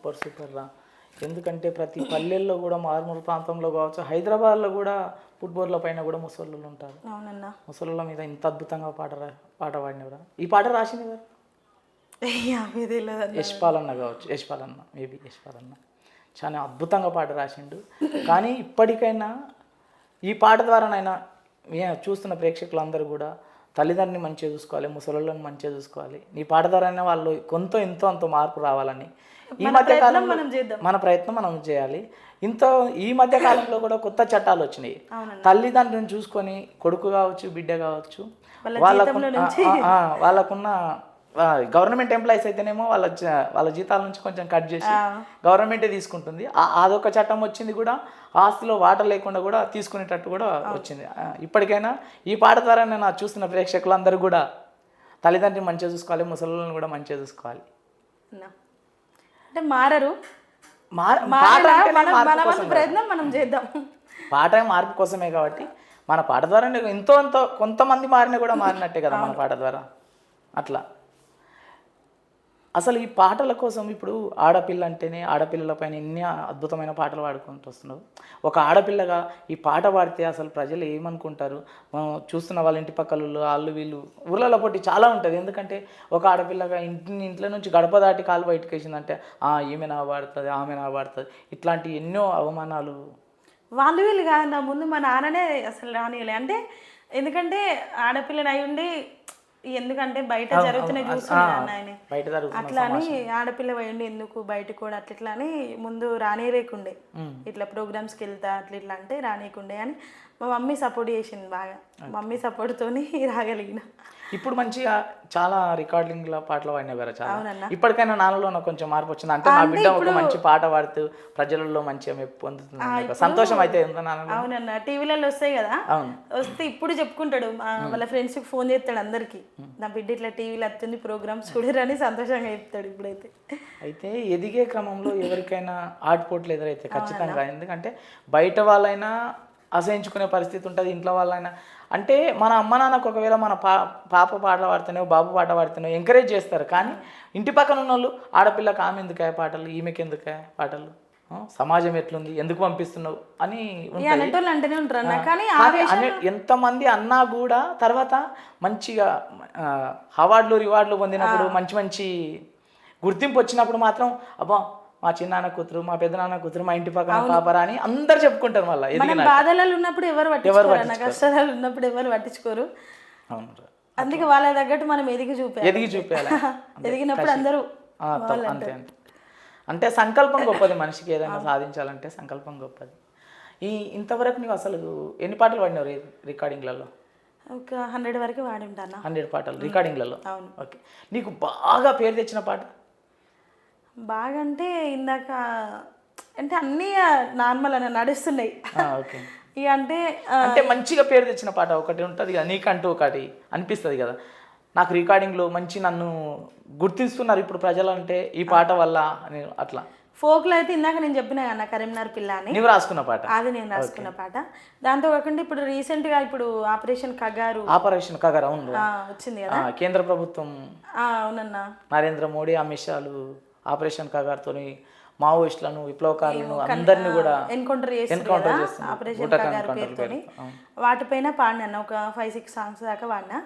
సూపర్ సూపర్ రా. ఎందుకంటే ప్రతి పల్లెల్లో కూడా మారుమూల ప్రాంతంలో కావచ్చు, హైదరాబాద్లో కూడా ఫుట్బాల్ల పైన కూడా ముసళ్ళు ఉంటారు. అవునన్నా. ముసళ్ళ మీద ఇంత అద్భుతంగా పాట పాడినవరా. ఈ పాట రాసింది ఎవరు? యశ్పాల్ అన్న కావచ్చు, యశ్పాల్ అన్న, మేబీ యశ్పాల్ అన్న చాలా అద్భుతంగా పాట రాసిండు. కానీ ఇప్పటికైనా ఈ పాట ద్వారానైనా చూస్తున్న ప్రేక్షకులందరూ కూడా తల్లిదండ్రిని మంచిగా చూసుకోవాలి, ముసలిళ్ళని మంచిగా చూసుకోవాలి. నీ పాట ద్వారానే వాళ్ళు ఎంతో అంత మార్పు రావాలని ఈ మధ్య కాలంలో మన ప్రయత్నం మనం చేయాలి. ఈ మధ్య కాలంలో కూడా కొత్త చట్టాలు వచ్చినాయి. తల్లిదండ్రులను చూసుకొని కొడుకు కావచ్చు, బిడ్డ కావచ్చు, వాళ్ళకున్న గవర్నమెంట్ ఎంప్లాయీస్ అయితేనేమో వాళ్ళ జీతాల నుంచి కొంచెం కట్ చేసి గవర్నమెంటే తీసుకుంటుంది. అదొక చట్టం వచ్చింది కూడా, ఆస్తిలో వాటా లేకుండా కూడా తీసుకునేటట్టు కూడా వచ్చింది. ఇప్పటికైనా ఈ పాట ద్వారా నేను చూస్తున్న ప్రేక్షకులందరూ కూడా తల్లిదండ్రిని మంచిగా చూసుకోవాలి, ముసలిని కూడా మంచిగా చూసుకోవాలి. అంటే మారరు, ప్రయత్నం మనం చేద్దాం. పాట మార్పు కోసమే కాబట్టి మన పాట ద్వారా ఎంతో కొంతమంది మారినా కూడా మారినట్టే కదా మన పాట ద్వారా. అట్లా అసలు ఈ పాటల కోసం ఇప్పుడు ఆడపిల్ల అంటేనే ఆడపిల్లల పైన ఎన్ని అద్భుతమైన పాటలు పాడుకుంటూ వస్తున్నారు. ఒక ఆడపిల్లగా ఈ పాట పాడితే అసలు ప్రజలు ఏమనుకుంటారు? మనం చూస్తున్న వాళ్ళ ఇంటి పక్కల వాళ్ళు వీళ్ళు ఊళ్ళలో పొట్టి చాలా ఉంటుంది. ఎందుకంటే ఒక ఆడపిల్లగా ఇంట్లో నుంచి గడప దాటి కాలు బయటకు వేసిందంటే ఈమె నా పాడుతుంది, ఆమె నా పాడుతుంది, ఇట్లాంటి ఎన్నో అవమానాలు. వాళ్ళు వీళ్ళు కాదన్న, ముందు మా నాన్ననే అసలు రానియలే. అంటే ఎందుకంటే ఆడపిల్లని అయి ఉండి, ఎందుకంటే బయట జరుగుతున్నాయి చూస్తున్నాను ఆయన, అట్లా అని ఆడపిల్ల పోయండి ఎందుకు బయటకు కూడా అట్లా అని ముందు రానియలేకుండే. ఇట్లా ప్రోగ్రామ్స్కి వెళ్తా ఇట్లా అంటే రానియకుండే అని మా మమ్మీ సపోర్ట్ చేసింది బాగా. మమ్మీ సపోర్ట్తోని రాగలిగిన. ఇప్పుడు మంచిగా చాలా రికార్డింగ్ల పాటలు పాడినావు కదా చాలా. ఇప్పటికైనా నాలో కొంచెం మార్పు వచ్చింది. అంటే నా బిడ్డ ఒక మంచి పాట పాడుతూ ప్రజలలో మంచిగా మెప్పు పొందుతుంది, సంతోషం అయితే ఉందా? అవునన్నా, టీవీలలో వస్తాయి కదా, వస్తే ఇప్పుడు చెప్పుకుంటాడు, వాళ్ళ ఫ్రెండ్స్కి ఫోన్ చేస్తాడు అందరికి, నా బిడ్డ ఇట్లా టీవీలో వస్తుంది ప్రోగ్రామ్స్ చూడరని సంతోషంగా చెప్తాడు ఇప్పుడైతే. అయితే ఎదిగే క్రమంలో ఎవరికైనా ఆటుపోట్లు ఎదురైతే ఖచ్చితంగా, ఎందుకంటే బయట వాళ్ళైనా అసహించుకునే పరిస్థితి ఉంటుంది, ఇంట్లో వాళ్ళైనా. అంటే మన అమ్మ నాన్నకు ఒకవేళ మన పాప పాట పాడుతున్నావు, బాబు పాట పాడుతున్నావు ఎంకరేజ్ చేస్తారు. కానీ ఇంటి పక్కన ఉన్న వాళ్ళు ఆడపిల్లకి ఆమె ఎందుకే పాటలు, ఈమెకి ఎందుకే పాటలు, సమాజం ఎట్లుంది, ఎందుకు పంపిస్తున్నావు అని ఎంతమంది అన్నా కూడా తర్వాత మంచిగా అవార్డులు రివార్డులు పొందినప్పుడు మంచి గుర్తింపు వచ్చినప్పుడు మాత్రం అబ్బా మా చిన్నాన్న కూతురు, మా పెద్దనాన్న కూతురు, మా ఇంటి పక్కన పాపరా అని అందరు చెప్పుకుంటారు. మళ్ళీ బాధలలో ఉన్నప్పుడు ఎవరు పట్టించుకోరు, కష్టాలు ఉన్నప్పుడు ఎవరు పట్టించుకోరు. అందుకే వాళ్ళ తగ్గట్టు మనం ఎదిగి చూపించాలి. ఎదిగినప్పుడు అందరూ అంతే. అంటే సంకల్పం గొప్పది, మనిషికి ఏదైనా సాధించాలంటే సంకల్పం గొప్పది. ఇంతవరకు నీవు అసలు ఎన్ని పాటలు పాడినావు రికార్డింగ్లలో? ఒక 100 వరకు వాడి ఉంటాను. 100 పాటలు రికార్డింగ్లలో. ఓకే. నీకు బాగా పేరు తెచ్చిన పాట? బాగా అంటే ఇందాక అంటే అన్నీ నార్మల్ అని నడుస్తున్నాయి. ఓకే. ఇక అంటే మంచిగా పేరు తెచ్చిన పాట ఒకటి ఉంటుంది కదా నీకంటూ, ఒకటి అనిపిస్తుంది కదా, నాకు రికార్డింగ్లో మంచి నన్ను గుర్తిస్తున్నారు ఇప్పుడు ప్రజలు అంటే ఈ పాట వల్ల అని. అట్లా ఫోక్లో అయితే ఇందాక నేను చెప్పిన అన్న కరీంనగర్ పిల్ల అని నువ్వు రాసుకున్న పాట, అది నేను రాసుకున్న పాట. దాంతో కాకుండా ఇప్పుడు రీసెంట్గా ఇప్పుడు ఆపరేషన్ కగారు అవును వచ్చింది కదా కేంద్ర ప్రభుత్వం. అవునన్నా, నరేంద్ర మోడీ అమిత్ షాలు ఆపరేషన్ కగారుతో మావోయిస్టులను, విప్లవకారులను అందరినీ కూడా ఎన్కౌంటర్ చేస్తున్నారు ఆపరేషన్ కగారు పేరుతోని. వాటిపైన పాడినా ఒక 5-6 సాంగ్స్ దాకా పాడినా.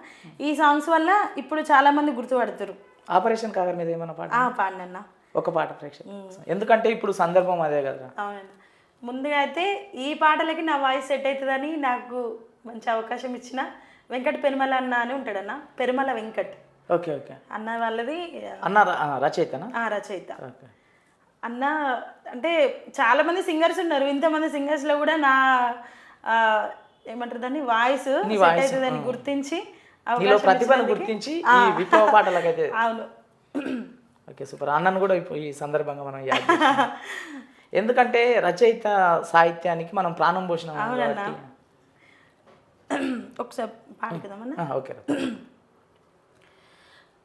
ఈ సాంగ్స్ వల్ల ఇప్పుడు చాలా మంది గుర్తుపడతారు. ఆపరేషన్ కగారు మీద ఏమైనా పాడినా ఒక పాట ప్రేక్షకు, ఎందుకంటే ఇప్పుడు సందర్భం అదే కదా. అవునండి. ముందుగా అయితే ఈ పాటలకి నా వాయిస్ సెట్ అవుతుందని నాకు మంచి అవకాశం ఇచ్చిన వెంకట్ పెరుమల అన్న అని ఉంటాడన్న, పెరుమల వెంకట్. ఓకే అన్న వాళ్ళది రచయిత అన్న. అంటే చాలా మంది సింగర్స్ ఉన్నారు, ఇంతమంది సింగర్స్ లో కూడా నా ఏమంటారు దాన్ని వాయిస్ సెట్ అవుతుందని గుర్తించి ప్రతిభను గుర్తించి విప్లవ పాటలకైతే. అవును. Okay, super. అన్నను కూడా ఈ సందర్భంగా మనం ఎందుకంటే రచయిత సాహిత్యానికి మనం ప్రాణం పోసినాం. ఒకసారి పాడుకుందామన్నా. ఓకే.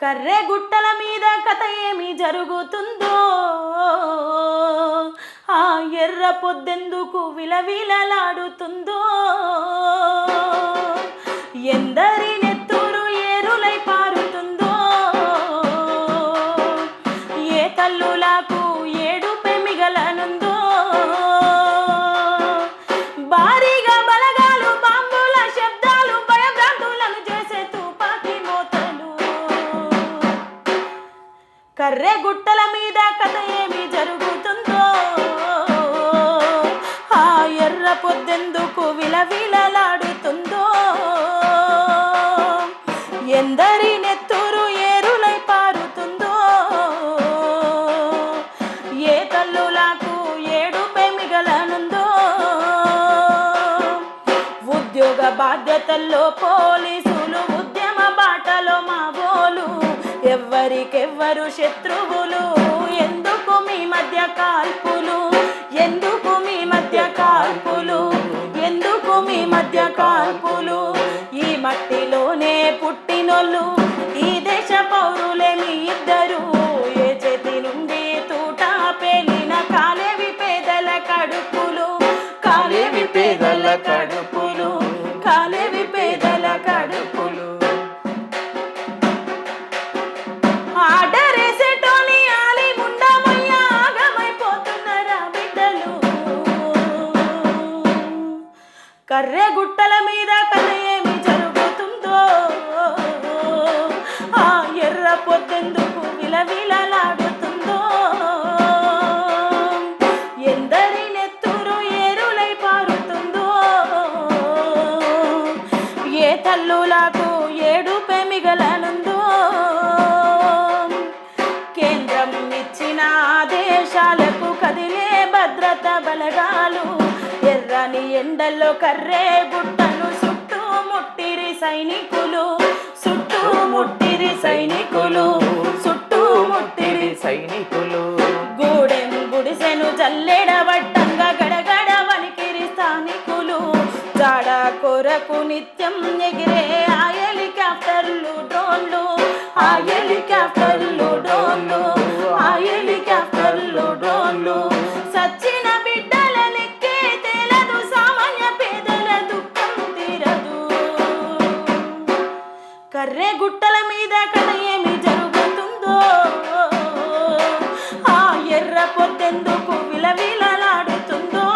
కర్రె గుట్టల మీద కథ ఏమి జరుగుతుందో, ఆ ఎర్ర పొద్దెందుకు విలవిలలాడుతుందో, ఎందరి నెత్తురు ఏరులై పారుతుందో, ఏ తల్లులకు ఏడు కర్రె గుట్టల మీద కథ ఏమి జరుగుతుందో, ఆ ఎర్ర పొద్దెందుకు విలవిలలాడుతుందో, ఎందరి నెత్తురు ఏరులై పారుతుందో, ఏ తల్లులకు ఏడుపై మిగలనుందో, ఉద్యోగ బాధ్యతల్లో పోలీసులు, ఉద్యమ బాటలో మావోలు, ఎవ్వరికెవ్వరు శత్రువులు, ఎందుకు మీ మధ్య కాల్పులు, ఎందుకు మీ మధ్య కాల్పులు, ఎందుకు మీ మధ్య కాల్పులు, ఈ మట్టిలోనే పుట్టినోళ్ళు, ఈ దేశ పౌరులే మీ ఇద్దరు, ఏ చేతి నుండి తూట పేలిన కాలేవి పేదల కడుపులు, కాలేవి పేదల కడుపులు, కాలేవి పేదల కడుపులు. ఆడరేసేటోని ఆలి ముండమయ్య ఆగమైపోతున్నారా బిడ్డలు, కర్రె గుట్టల మీద కథ ఏమి జరుగుతుందో, ఆ ఎర్ర పొద్దెందుకు విలవిలలాడుతుందో, ఎందరి నెత్తురు ఏరులై పారుతుందో, ఏ తల్లులకు ఏడుపే మిగలనుందో, కేంద్రం ఇచ్చిన ఆదేశాలకు కదిలే భద్రత బలగాలు, ఎర్రని ఎండల్లో కర్రే గుట్టను చుట్టుముట్టిరి సైనికులు, చుట్టుముట్టిరి సైనికులు, చుట్టుముట్టిరి సైనికులు, గూడెం గుడిసెను జల్లెడబట్టంగా గడగడ వణికిరి స్థానికులు, జాడ కొరకు నిత్యం ఎగిరే ఆ హెలికాప్టర్లు డ్రోన్లు, ఆ హెలికాప్టర్లు డ్రోన్లు, ఆ హెలికాప్టర్లు డ్రోన్లు, సచ్చిన బిడ్డల లెక్కే తేలదు, సామాన్య పేదల దుఃఖం తీరదు, కర్రె గుట్టల మీద కథ ఏమి జరుగుతుందో, ఆ ఎర్ర పొద్దెందుకు విలవిలలాడుతుందో,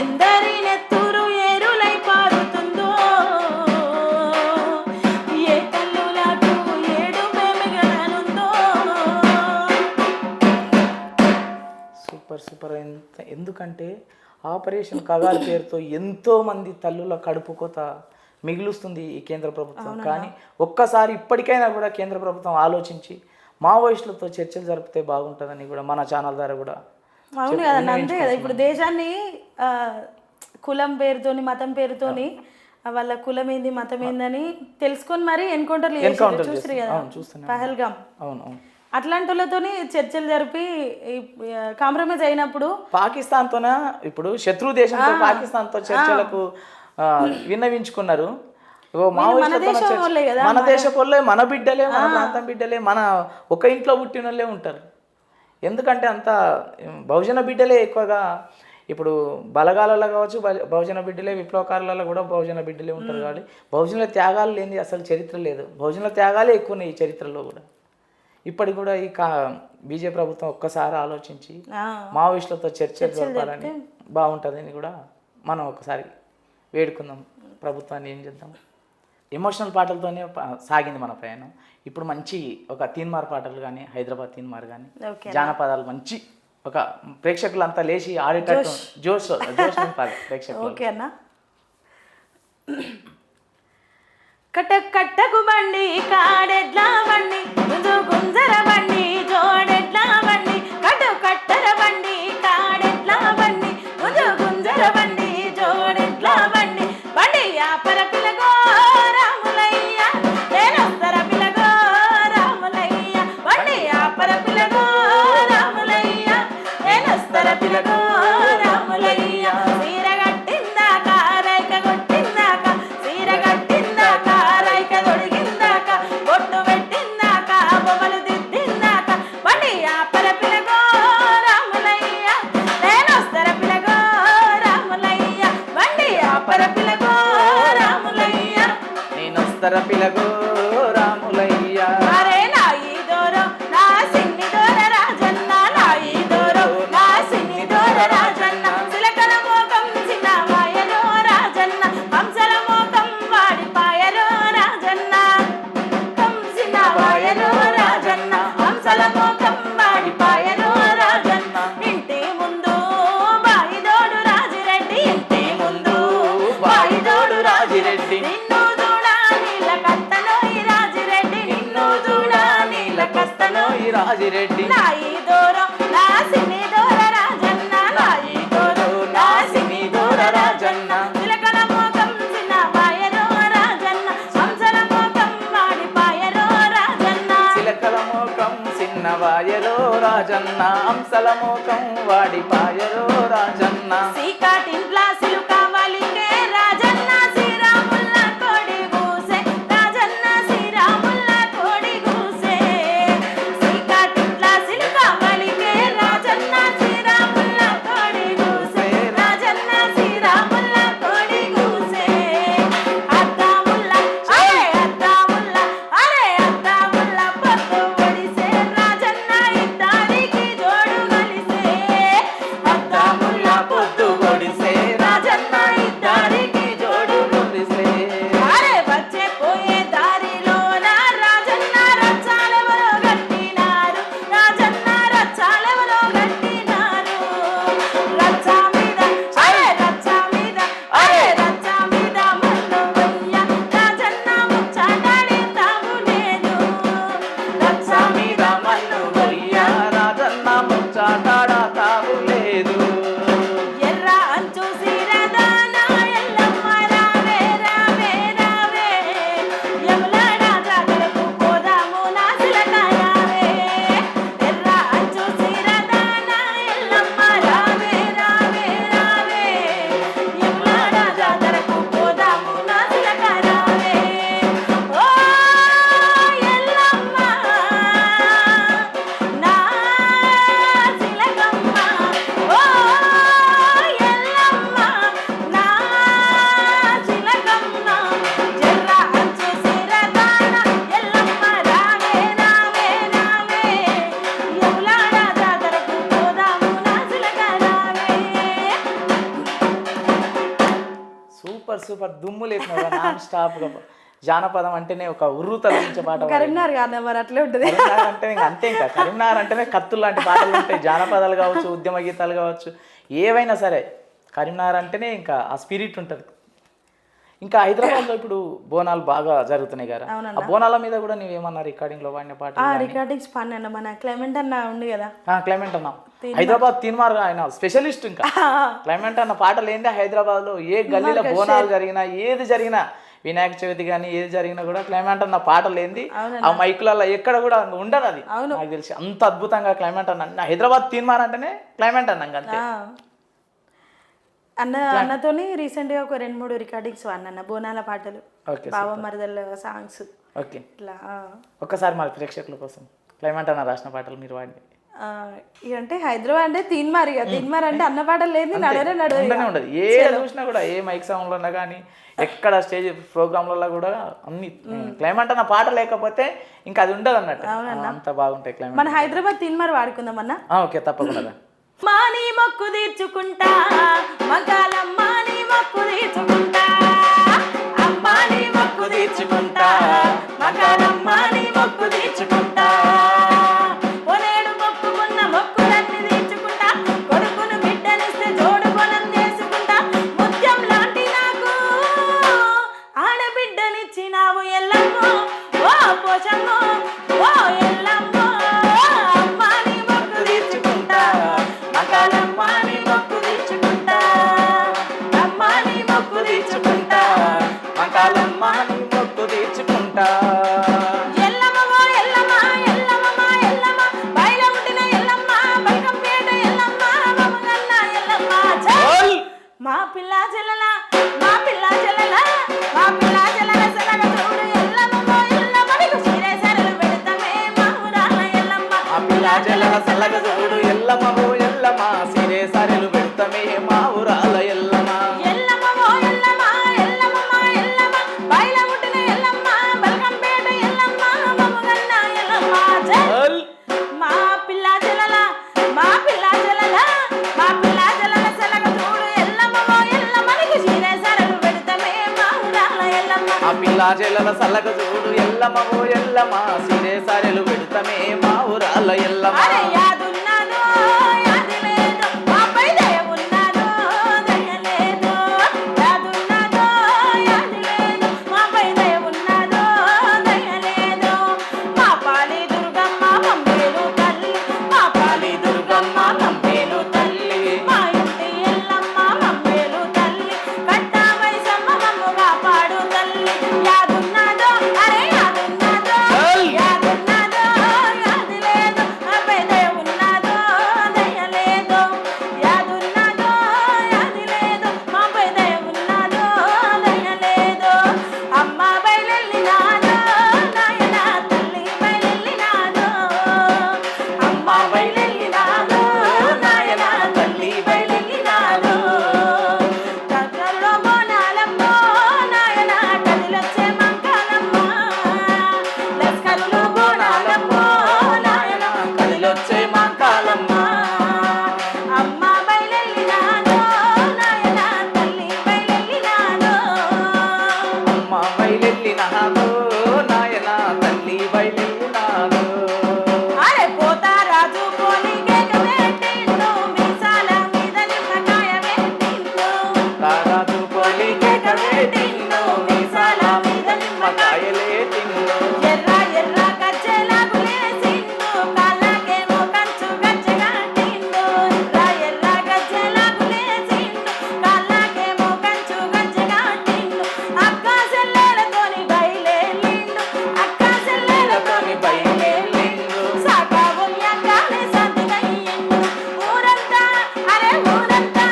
ఎందరి నెత్తురు ఏరులై పారుతుందో, ఏ తల్లులకు ఏడుపే మిగలనుందో. Super super. ఎందుకంటే ఆపరేషన్ కగారు పేరుతో ఎంతోమంది తల్లుల కడుపు కోత మిగులుస్తుంది ఈ కేంద్ర ప్రభుత్వం. కానీ ఒక్కసారి ఇప్పటికైనా కూడా కేంద్ర ప్రభుత్వం ఆలోచించి మావోయిస్టులతో చర్చలు జరిపితే బాగుంటుందని కూడా మన ఛానల్ ద్వారా కూడా. అవును కదండి, అంతే కదా. ఇప్పుడు దేశాన్ని కులం పేరుతోని, మతం పేరుతోని, వాళ్ళ కులం ఏంది మతం ఏందని తెలుసుకొని మరి ఎన్కౌంటర్లు చూస్తారు కదా పహల్గామ్. అవును, అట్లాంటి వాళ్ళతోని చర్చలు జరిపి కాంప్రమైజ్ అయినప్పుడు పాకిస్తాన్తోనే ఇప్పుడు శత్రు దేశంతో పాకిస్తాన్తో చర్చలకు విన్నవించుకున్నారు. మన దేశ వాళ్ళే, మన బిడ్డలే, మన ప్రాంతం బిడ్డలే, మన ఒక ఇంట్లో పుట్టిన వాళ్ళే ఉంటారు. ఎందుకంటే అంత బహుజన బిడ్డలే ఎక్కువగా ఇప్పుడు బలగాలలో కావచ్చు, బహుజన బిడ్డలే, విప్లవకారులలో కూడా బహుజన బిడ్డలే ఉంటారు. కాబట్టి బహుజనుల త్యాగాలు లేని అసలు చరిత్ర లేదు. బహుజనుల త్యాగాలే ఎక్కువ ఉన్నాయి ఈ చరిత్రలో కూడా. ఇప్పటికి కూడా ఈ బీజేపీ ప్రభుత్వం ఒక్కసారి ఆలోచించి మావోయిస్టులతో చర్చలు జరపాలని బాగుంటుందని కూడా మనం ఒకసారి వేడుకుందాం ప్రభుత్వాన్ని. ఏం చేద్దాం, ఎమోషనల్ పాటలతోనే సాగింది మన ప్రయాణం. ఇప్పుడు మంచి ఒక తీన్మార్ పాటలు కానీ, హైదరాబాద్ తీన్మార్ కానీ, జానపదాలు మంచి ఒక ప్రేక్షకులంతా లేచి ఆడేటట్టు జోష్ నింపాలి ప్రేక్షకులు. ఓకే అన్న. కట్టకు బండి కాడెడ్లా బండి, గుంజర బండి జోడెడ్లా బండి, కట్టర బండి కాడెడ్లా బండి, గుంజర బండి జోడెడ్లా బండి, బండి ఆపర పిలగో రాములయ్య, నేనొస్తర పిలగో రాములయ్య, బండి ఆపర పిలగో రాములయ్య, నేనొస్తర పిలగో రాములయ్య, సీరగట్టిందా కారైక కొట్టిందాక, సీరగట్టిందా కారైక దొడిగిందాక, బొట్టు పెట్టి రాజిరెడ్డి నాయి దూరం నా సిని దూర రాజన్న నాయి దూరం నా సిని దూర రాజన్న చిలకల మోకం చిన్న పాయరో రాజన్న సంసల మోకం వాడి పాయరో రాజన్న చిలకల మోకం చిన్నవాయరో రాజన్న అంశల మోకం వాడి పాయరో రాజన్న సీకాటింట్లా సిలుక వలికే రాజన్న శ్రీరాముల్ల కోడి గూసే రాజన్న శ్రీరాముల్ల కోడి గూసే సీకాటింట్లా సిలుక వలికే రాజన్న శ్రీరాముల్ల కోడి గూసే రాజన్న శ్రీరాముల్ల కోడి గూసే అద్దాముల్ల అరే అద్దాముల్ల పొద్దు ఒడిసే రాజన్న ఇద్దరికి జోడు కలిసే అద్దాముల్ల పొద్దు గొడిసే రాజన్న ఇద్దరికి జోడు గొడిసే అరే వచ్చే పోయే దారిలోన రాజన్న రచ్చాలెవరో గట్టినారు రాజన్న రచ్చాలెవరో గట్టినారు రచ్చ మీద అరే రచ్చ మీద అరే రచ్చ మీద మన్ను వెయ్య రాజన్న ముచ్చటాడి తాము లేదు రచ్చ మీద మన్ను గొయ్య రాజన్న ముచ్చాటాడ తావు లేదు ఎర్ర అంచు సీరదాన ఎల్లమ్మ రావే రావే రావే యములాడ జాతరకు పోదాము నా చిలక రావే ఎర్ర అంచు సీరదాన ఎల్లమ్మ రావే రావే రావే యములాడ జాతరకు పోదాము నా చిలక రావే ఓ ఎల్లమ్మ నా చిలకమ్మ ఓ ఎల్లమ్మ నా చిలకమ్మ జర్ర అంచు సిరదాన ఎల్లమ్మ రావే రావే రావే యములాడ జాతరకు పోదాము నా చిలక రావే సూపర్ దుమ్ము లేకుండా నాన్ స్టాప్ గా జానపదం అంటేనే ఒక ఉర్రు తలపించే పాట పాడారు. కరీంనగర్ కాదు మరి అట్లే ఉంటుంది కరీంనగర్ అంటే ఇంకా అంతే, ఇంకా కరీంనగర్ అంటేనే కత్తులు లాంటి పాటలు ఉంటాయి. జానపదాలు కావచ్చు, ఉద్యమ గీతాలు కావచ్చు, ఏవైనా సరే కరీంనగర్ అంటేనే ఇంకా ఆ స్పిరిట్ ఉంటుంది. ఇంకా హైదరాబాద్లో ఇప్పుడు బోనాలు బాగా జరుగుతున్నాయి కదా, ఆ బోనాల మీద కూడా నువ్వేమన్నా రికార్డింగ్లో వాడిన పాట రికార్డింగ్స్ పని అన్న మన క్లైమెంట్ అన్న ఉంది కదా క్లైమెంట్ అన్న హైదరాబాద్ తీన్మార్ ఆయన స్పెషలిస్ట్. ఇంకా క్లైమెంట్ అన్న పాటలు ఏంటి హైదరాబాద్లో ఏ గల్లీలో బోనాలు జరిగినా ఏది జరిగినా వినాయక చవితి కానీ ఏది జరిగినా కూడా క్లైమెంట్ అన్న పాటలు ఏంది ఆ మైకులలో ఎక్కడ కూడా ఉండదు. అది నాకు తెలిసి అంత అద్భుతంగా క్లైమెంట్ అన్న హైదరాబాద్ తీన్మార్ అంటేనే క్లైమెంట్ అన్న అంతే. అన్నతోని రీసెంట్ గా ఒక 2-3 రికార్డింగ్స్ వాడిన బోనాల పాటలు, బావ మరదల సాంగ్స్ ఓకే. ఇట్లా ఒక్కసారి మరి ప్రేక్షకుల కోసం క్లైమెంట్ అన్న రాసిన పాటలు మీరు వాడి అంటే హైదరాబాద్ అంటే తీన్మార్ అంటే అన్న పాటలు లేదు నడవనే నడవనే ఉండదు. ఏ చూసినా కూడా ఏ మైక్ సౌండ్లో ఉన్నా కానీ ఎక్కడ స్టేజ్ ప్రోగ్రాంలలో కూడా అన్ని క్లైమెంట్ అన్న పాట లేకపోతే ఇంకా అది ఉండదు అన్నట్టు, అంత బాగుంటాయి క్లైమెంట్. మన హైదరాబాద్ తీన్మార్ వాడుకుందాం అన్న. ఓకే తప్పకుండా. మాని మొక్కు తీర్చుకుంటా మగాలమ్మాని మొక్కు తీర్చుకుంటా అమ్మాని మొక్కు తీర్చుకుంటా మగాలమ్మాని మొక్కు తీర్చుకుంటా ఒనేడు మొక్కుకున్న మొక్కులన్నీ తీర్చుకుంటా కొడుకును బిడ్డనిస్తే జోడు పొలం చేసుకుంటా ముత్యం లాంటి నాకు ఆడబిడ్డనిచ్చినావు ఎల్లమ్మో ఓ పోషమ్మో ఓ ఎల్లమ్మో అమ్మాని మొక్కు తీర్చుకుంటా మగాలమ్మాని మొక్కు తీర్చుకుంటా అమ్మాని మొక్కు తీర్చుకుంటా మగాలమ్మాని మొక్కు తీర్చుకుంటా ఎల్లమ్మ ఎల్లమ్మ ఎల్లమ్మ ఎల్లమ్మ బయల ఉండిన ఎల్లమ్మ బల్కంపేట ఎల్లమ్మ మమ్మగన్న ఎల్లమ్మ ఓల్ మా పిల్ల చెల్లెల మా పిల్ల చెల్లెల మా పిల్ల చెల్లెల సెలగ చూడు ఎల్లమ్మ ఎల్లమ్మ నీకు చీరే సరలు పెడతామే మా ఊరాల ఎల్లమ్మ ఆ పిల్ల జల్లల సల్లగ చూడు ఎల్లమ్మో ఎల్లమ్మ సిరే సరెలు పెడతమే మా ఊరాల ఎల్లమ్మ ఎల్లమ్మ ఎల్లమ్మ ఎల్లమ్మ ఎల్లమ్మ బయల ఉండిన ఎల్లమ్మ బల్కంపేట ఎల్లమ్మ మమ్మగన్న ఎల్లమ్మ ఓల్ మా పిల్ల చెల్లెల మా పిల్ల చెల్లెల మా పిల్ల చెల్లెల సెలగ చూడు ఎల్లమ్మ ఎల్లమ్మ నీకు చీరే సరలు పెడతామే మా ఊరాల ఎల్లమ్మ ఆ పిల్ల జల్లల సల్లగ చూడు ఎల్లమ్మో ఎల్లమ్మ సిరే సరెలు పెడతమే మా ఊరాల ఎల్లమ్మ అరే యాదున్నదో యాది లేదు మాపై దయ ఉన్నదో దయ లేదు యాదున్నదో యాది లేదు మాపై దయ ఉన్నదో దయ లేదు మా పాలి దుర్గమ్మ మమ్మేలు నీ బయలునాడు అరే పోతారాజు పోలికేక పెట్టిండు మీసాల మీద నిమ్మకాయ పెట్టిండు రారాజు పోలికేక పెట్టిండు మీసాల మీద నిమ్మకాయలే తిండు ఎర్ర ఎర్ర గజ్జెలకు లేసిండు కాళ్ళకేమో కంచు గజ్జెగట్టిండు ఎర్ర ఎర్ర గజ్జెలకు లేసిండు కాళ్ళకేమో కంచు గజ్జెగట్టిండు అక్క చెల్లెలతోని బయలేలిండు అక్క చెల్లెలతోని బయలేలిండు సాకా బొయ్యంగానే సంతుకయ్యిండు ఊరంతా అరే ఊరంతా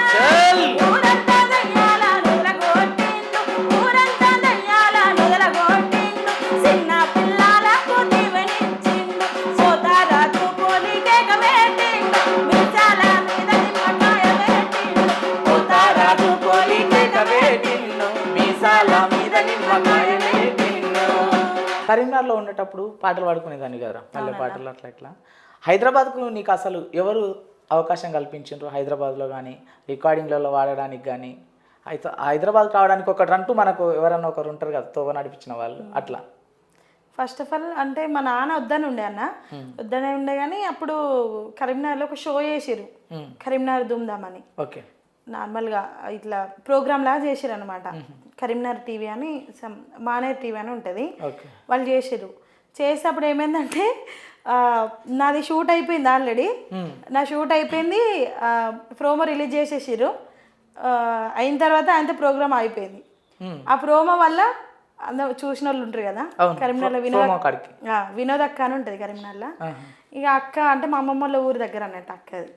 ఊరంతా దయ్యాల నుదలగొట్టిండు ఊరంతా దయ్యాల నుదలగొట్టిండు చిన్న పిల్లలకు దీవెనిచ్చిండు సోతారాజు పోలికేక పెట్టిండు మీసాల మీద నిమ్మకాయ పెట్టిండు పోతారాజు పోలికేక పెట్టిండు మీసాల మీద నిమ్మకాయలే తిండు కరీంనగర్లో ఉండేటప్పుడు పాటలు పాడుకునేదాన్ని కదా మళ్ళీ పాటలు అట్లా ఇట్లా హైదరాబాద్కు నీకు అసలు ఎవరు అవకాశం కల్పించారు హైదరాబాద్లో కానీ రికార్డింగ్లలో వాడడానికి కానీ అయితే హైదరాబాద్ రావడానికి ఒకటంటూ మనకు ఎవరన్నా ఒకరు ఉంటారు కదా తోవ నడిపించిన వాళ్ళు అట్లా ఫస్ట్ ఆఫ్ ఆల్ అంటే మా నాన్న వద్దని ఉండే అన్న వద్దనే ఉండే కానీ అప్పుడు కరీంనగర్లో ఒక షో చేసిరు కరీంనగర్ ధూమ్ధామ్ అని ఓకే నార్మల్గా ఇట్లా ప్రోగ్రామ్ లాగా చేసిరు అనమాట కరీంనగర్ టీవీ అని మానేర్ టీవీ అని ఉంటుంది ఓకే వాళ్ళు చేసిరు చేసేటప్పుడు ఏమైందంటే నాది షూట్ అయిపోయింది ఆల్రెడీ నా షూట్ అయిపోయింది ప్రోమో రిలీజ్ చేసేసిరు అయిన తర్వాత ఆయనతో ప్రోగ్రామ్ అయిపోయింది ఆ ప్రోమో వల్ల అందరూ చూసిన వాళ్ళు ఉంటారు కదా కరీంనగర్లో వినోద్ అక్క అని ఉంటుంది కరీంనగర్లో ఇక అక్క అంటే మా అమ్మమ్మ వాళ్ళ ఊరి దగ్గర అన్నట్టు అక్కది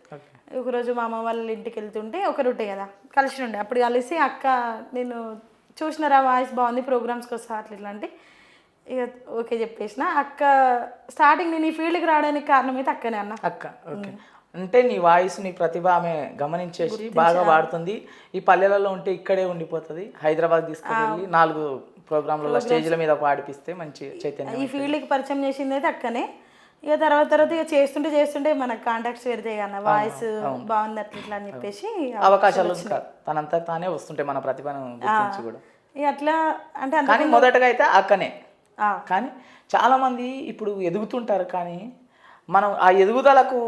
ఒకరోజు మా అమ్మ వాళ్ళ ఇంటికి వెళ్తుంటే ఒకరు ఉంటాయి కదా కలిసి ఉండే అప్పుడు కలిసి అక్క నేను చూసినారా వాయిస్ బాగుంది ప్రోగ్రామ్స్కి వస్తా అట్లా ఇట్లా అంటే ఇక ఓకే చెప్పేసిన అక్క స్టార్టింగ్ నేను ఈ ఫీల్డ్కి రావడానికి కారణం అయితే అక్కనే అన్న అక్క ఓకే అంటే నీ వాయిస్ నీ ప్రతిభ ఆమె గమనించేసి బాగా వాడుతుంది ఈ పల్లెలలో ఉంటే ఇక్కడే ఉండిపోతుంది హైదరాబాద్ తీసుకువెళ్ళి 4 ప్రోగ్రాంలలో స్టేజ్ల మీద పాడిపిస్తే మంచి చైతన్యం ఈ ఫీల్డ్కి పరిచయం చేసింది అయితే అక్కనే ఇక తర్వాత ఇక చేస్తుంటే మనకు కాంటాక్ట్స్ పెడతాయి కన్నా వాయిస్ బాగుంది అట్లా ఇట్లా అని చెప్పేసి అవకాశాలు తనంతా తానే వస్తుంటాయి మన ప్రతిభను గుర్తించి కూడా ఇక అట్లా అంటే కానీ మొదటగా అయితే అక్కనే కానీ చాలామంది ఇప్పుడు ఎదుగుతుంటారు కానీ మనం ఆ ఎదుగుదలకు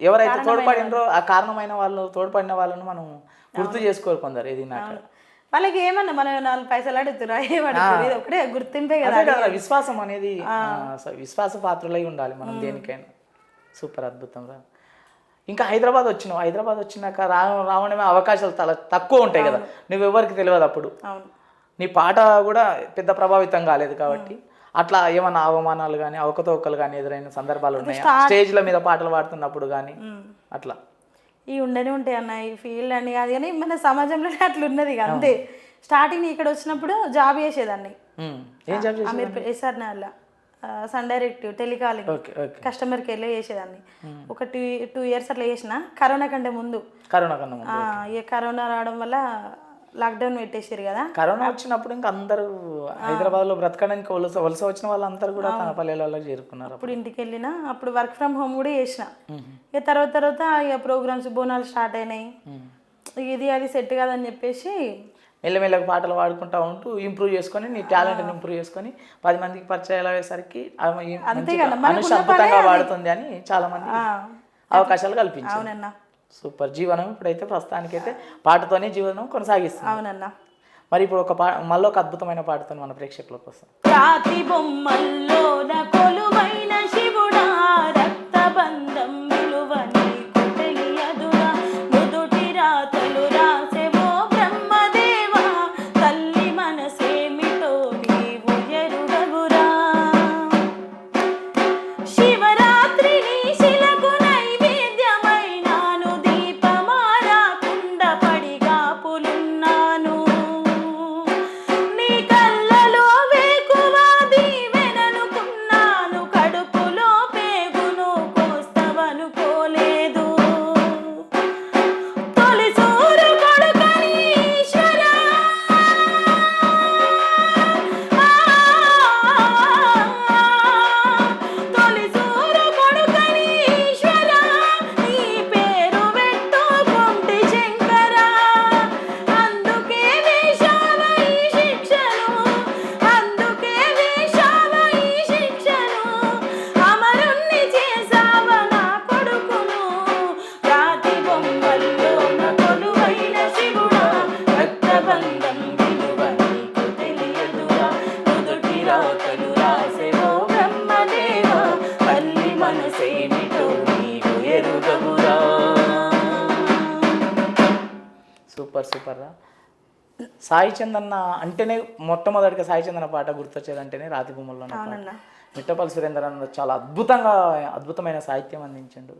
ఎవరైతే తోడ్పడినరో ఆ కారణమైన వాళ్ళు తోడ్పడిన వాళ్ళను మనం గుర్తు చేసుకోరు కొందరు ఎదిగినాక వాళ్ళకి ఏమన్నా మనం 4 పైసలు అడుగుతురా ఏమడుగుతారు ఇది ఒకటే గుర్తింపే కదా విశ్వాసం అనేది విశ్వాస పాత్రలై ఉండాలి మనం దేనికైనా సూపర్ అద్భుతం రా ఇంకా హైదరాబాద్ వచ్చినాక రావడమే అవకాశాలు చాలా తక్కువ ఉంటాయి కదా నువ్వెవరికి తెలియదు అప్పుడు నీ పాట కూడా పెద్ద ప్రభావితం కాలేదు కాబట్టి అట్లా ఏమన్నా అవమానాలు కానీ అవకతవకలు కానీ ఎదురైన సందర్భాలు ఉన్నాయా స్టేజ్ల మీద పాటలు పాడుతున్నప్పుడు కానీ అట్లా ఈ ఉండనే ఉంటాయి అన్న ఈ ఫీల్డ్ అని కాదు కానీ మన సమాజంలోనే అట్లా ఉన్నది అంతే స్టార్టింగ్ ఇక్కడ వచ్చినప్పుడు జాబ్ చేసేదాన్ని అమీర్ ఎస్ఆర్నగర్లో సన్ డైరెక్ట్ టెలికాలింగ్ కస్టమర్ కేర్లో చేసేదాన్ని ఒక 2 years అట్లా చేసిన కరోనా కంటే ముందు ఇక కరోనా రావడం వల్ల లాక్డౌన్ పెట్టేసారు కదా కరోనా వచ్చినప్పుడు ఇంకా అందరూ హైదరాబాద్లో బ్రతకడానికి వలస వచ్చిన వాళ్ళందరూ కూడా తన పల్లెలలో చేరుకున్నారు అప్పుడు ఇంటికి వెళ్ళిన అప్పుడు వర్క్ ఫ్రమ్ హోమ్ కూడా చేసిన ఇక తర్వాత ఇక ప్రోగ్రామ్స్ బోనాలు స్టార్ట్ అయినాయి ఇది అది సెట్ కాదని చెప్పేసి మెల్లమెల్లగా పాటలు పాడుకుంటా ఉంటూ ఇంప్రూవ్ చేసుకొని నీ టాలెంట్ని ఇంప్రూవ్ చేసుకొని 10 మందికి పరిచయాలు అయ్యేసరికి అద్భుతంగా వాడుతుంది అని చాలా మంది అవకాశాలు కల్పించారు. అవునన్నా సూపర్. జీవనం ఇప్పుడైతే ప్రస్తుతానికైతే పాటతోనే జీవనం కొనసాగిస్తుంది. అవునన్నా. మరి ఇప్పుడు మళ్ళీ ఒక అద్భుతమైన పాటతో మన ప్రేక్షకుల కోసం రాతి బొమ్మల్లో కొలువైన శివుడా రక్తబంధం విలువ నీకు తెలియదురా నుదుటి రాతలు రాసెవో బ్రహ్మదేవా తల్లి మనసేమిటో నీవు ఎరుగగురా శివరాత్రి నీ శిలకు నైవేద్యమైనాను దీపమారా కుండ పడిగా పులున్నాను నీ కళ్ళలో వేకువ దీవెననుకున్నా సూపర్ సూపర్ రా. సాయి చందన్న అంటేనే మొట్టమొదటిగా సాయి చందన్న పాట గుర్తొచ్చేదంటేనే రాతి భూముల్లో మిట్టపల్లి సురేందర్ అన్న చాలా అద్భుతమైన సాహిత్యం అందించండు.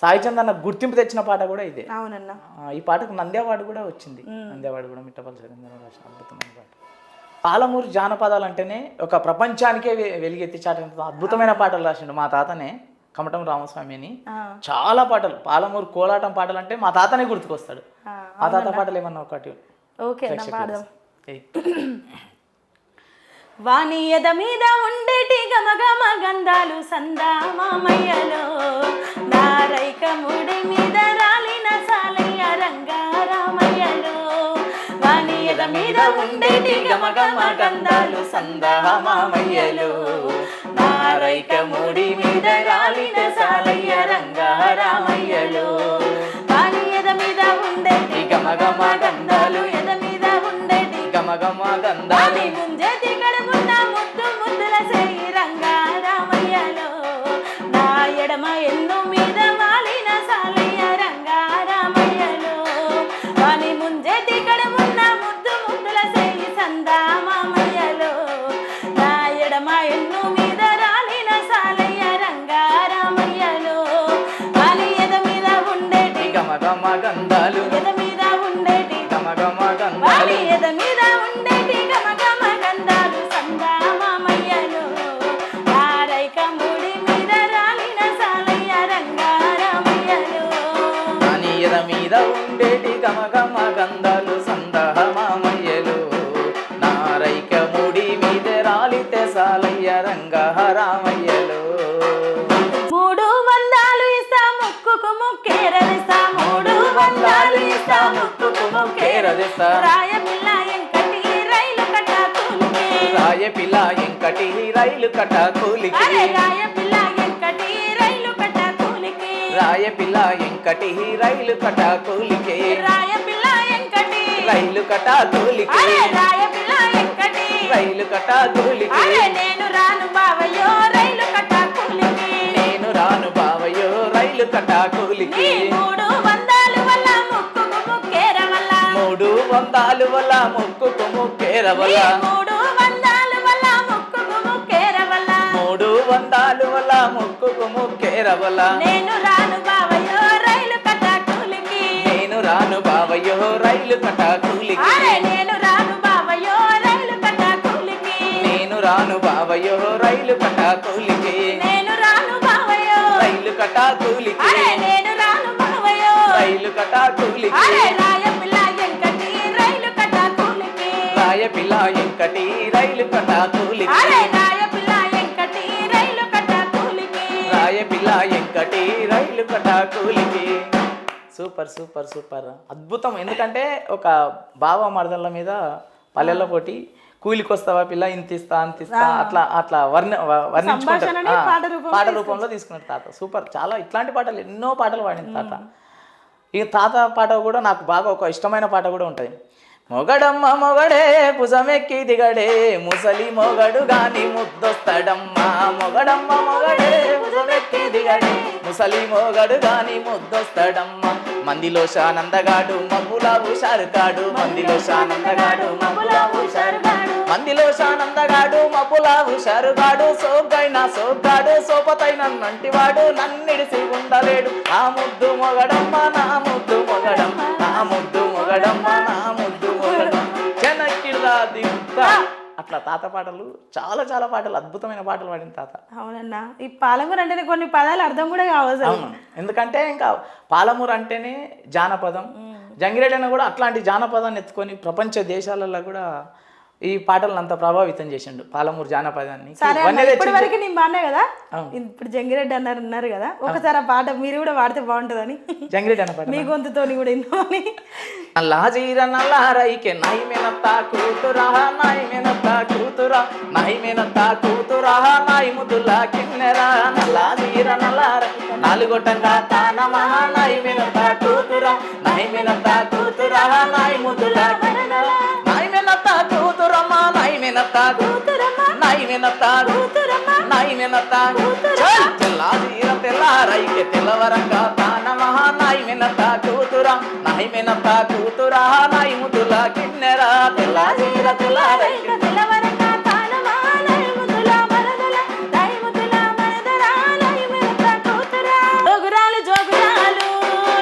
సాయి చందన్న గుర్తింపు తెచ్చిన పాట కూడా ఇదే. అవునన్నా. ఈ పాటకు నంది అవార్డు కూడా వచ్చింది. నంది అవార్డు కూడా మిట్టపల్లి సురేందర్ రాసిన అద్భుతమైన పాట. పాలమూరు జానపదాలు అంటేనే ఒక ప్రపంచానికే వెలుగెత్తి చాటినంత అద్భుతమైన పాటలు రాసిండు మా తాతనే, కమటం రామస్వామి అని. చాలా పాటలు, పాలమూరు కోలాటం పాటలు అంటే మా తాతనే గుర్తుకొస్తాడు. ఆ తాత పాటలు ఏమన్నా ఒకటి వాణి ఎద మీద ఉండేటి గమగమ గంధాలు సందా మామయ్యలో, నారైక ముడి మీద రాలిన సాలయ్య రంగారామయ్యలో. వాణి ఎద మీద ఉండేటి గమగమ గంధాలు సందా మామయ్యలో, నారైక ముడి మీద రాలిన సాలయ్య రంగారామయ్యలో. వాణి ఎద మీద ఉండేటి గమగమ గంధాలు, ఎద మీద ఉండేటి గమగమ గంధాలు, ముంజేతి కడుపున్న ముద్దు ముద్దుల సేయి రంగారామయ్యలో, నా ఎడమ ఎన్ను మీద వాలిన సాలయ్య రంగారామయ్యలో. వాని ముంజేతి కడుపున్న ముద్దు ముద్దుల సేయి సందా మామయ్యలో, నా ఎడమ ఎన్ను మీద రాలిన సాలయ్య రంగారామయ్యలో. వాని ఎద మీద ఉండేటి గమగమ గంధాలు, ఎద మీద ఉండేటి గమగమ గంధాలు, ఎద మీద ఉండేటి గమగమ గంధాలు సందా మామయ్యలో, నారైక ముడి మీద రాలిన సాలయ్య రంగారామయ్యలో. వాని ఎద మీద ఉండేటి గమగమ గంధాలు సందా మామయ్యలో, నారైక ముడి మీద రాలితే సాలయ్య రంగారామయ్యలో. మూడు వందాలు ఇస్తా ముక్కుకు ముక్కేరదిస్తా, మూడు వందాలు ఇస్తా ముక్కుకు ముక్కేరదిస్తా, రాయ పిల్ల ఎంకటి రైలు కట్ట కూలికి, రాయ పిల్ల ఎంకటి రైలు కట్ట కూలికి, రాయ పిల్ల ఎంకటి రైలు కట్ట కూలికి, రాయ పిల్ల ఎంకటి రైలు కట్ట కూలికి, రాయ పిల్ల ఎంకటి రైలు కట్ట కూలికి, రాయ పిల్ల ఎంకటి రైలు కట్ట కూలికి. నేను రాను బావయ్యో రైలు కట్ట కూలికి, నేను రాను బావయ్యో రైలు కట్ట కూలికి. మూడు వందాలు వల్ల ముక్కుకు ముక్కేర వల్ల, మూడు వందాలు వల్ల ముక్కుకు ముక్కేర వల్ల, మూడు వందాలు వల్ల ముక్కుకు ముక్కేర వల్ల, మూడు వందాలు వల్ల ముక్కుకు ముక్కేర వల్ల, నేను రాను బావయ్యో రైలు కట్ట కూలికి, నేను రాను బావయ్యో రైలు కట్ట కూలికి, నేను రాను బావయ్యో రైలు కట్ట కూలికి, నేను రాను బావయ్యో రైలు కట్ట కూలికి, నేను రాను బావయ్యో రైలు కట్ట కూలికి, నేను రాను బావయ్యో రైలు కట్ట కూలికి, రాయ పిల్ల ఎంకటి రైలు కట్ట కూలికి, రాయ పిల్ల ఎంకటి రైలు కట్ట కూలికి, రాయ పిల్ల ఎంకటి రైలు కట్ట కూలికి, రాయ పిల్ల ఎంకటి రైలు కట్ట కూలికి. సూపర్ సూపర్ సూపర్ అద్భుతం. ఎందుకంటే ఒక బావ మరదళ్ళ మీద పల్లెల్లో పోటీ, కూలికి వస్తావా పిల్ల ఇంత ఇస్తా అంత ఇస్తా అట్లా అట్లా వర్ణించుకుంటారు, పాట రూపంలో తీసుకున్నాడు తాత. సూపర్. చాలా ఇట్లాంటి పాటలు ఎన్నో పాటలు పాడింది తాత. ఈ తాత పాట కూడా నాకు బాగా ఒక ఇష్టమైన పాట కూడా ఉంటుంది. మొగడమ్మ మొగడే భుజమెక్కి దిగడే, ముసలి మొగడు గాని ముద్దొస్తాడమ్మా. మొగడమ్మ మొగడే భుజమెక్కి దిగడే, ముసలి మొగడు గాని ముద్దొస్తాడమ్మా. మందిలో శానందగాడు మబ్బులా హుషారుగాడు, మందిలో శానందగాడు మబ్బులా హుషారుగాడు, మందిలో శానందగాడు మబ్బులా హుషారుగాడు. సోగ్గైనా సోగ్గాడు సోపతైన నంటివాడు, నన్నిడిసి ఉండలేడు ఆ ముద్దు మొగడమ్మ, నా ముద్దు మొగడమ్మ, నా ముద్దు మొగడమ్మ, నా ముద్దు మొగడమ్మ. చెనక్కిడా దిగుతా. అట్లా తాత పాటలు చాలా చాలా పాటలు అద్భుతమైన పాటలు పాడిన తాత. అవునన్నా. ఈ పాలమూరు అంటేనే కొన్ని పదాలు అర్థం కూడా కావాలి. అవును, ఎందుకంటే ఇంకా పాలమూరు అంటేనే జానపదం. జంగిరెడ్డి కూడా అట్లాంటి జానపదాన్ని ఎత్తుకొని ప్రపంచ దేశాలలో కూడా ఈ పాటలను అంత ప్రభావితం చేసిండు పాలమూరు జానపదాన్ని. ఇప్పటి వరకు నేను బాగున్నా కదా, ఇప్పుడు జంగిరెడ్డి అన్నారు కదా, ఒకసారి ఆ పాట మీరు కూడా పాడితే బాగుంటుందని, జంగిరెడ్డి అన్న పాట మీ గొంతుతోని కూడా విన్నామని. నల్లాజీర నల్లారైకే నాయమెనత్తా కూతురా, నాయమెనత్తా కూతురా, నాయమెనత్తా కూతురా, నాయి ముద్దులా కిన్నెరా. నల్లాజీర నల్లారైకే నాలుగొట్టంగా తానమా, నాయమెనత్తా కూతురా, నాయమెనత్తా కూతురా, నాయి ముద్దులా కిన్నెరా. నాయమెనత్తా కూతురమ్మా, నాయమెనత్తా కూతురమ్మా, నాయమెనత్తా కూతురమ్మా, నాయమె మెనత చల్ తెల్లాజీర తెల్లారైకే తెల్లవరంగా తాన మహా నాయి మెనత కూతురా నాయి మెనత కూతురా నాయి ముదుల కిన్నెరా తెల్లాజీర తెల్లారైకే తెల్లవరంగా తానమా నాయి ముద్దుల మరదల నాయి ముద్దుల మరదల నాయి మెనత కూతురా జోగురాలు జోగురాలు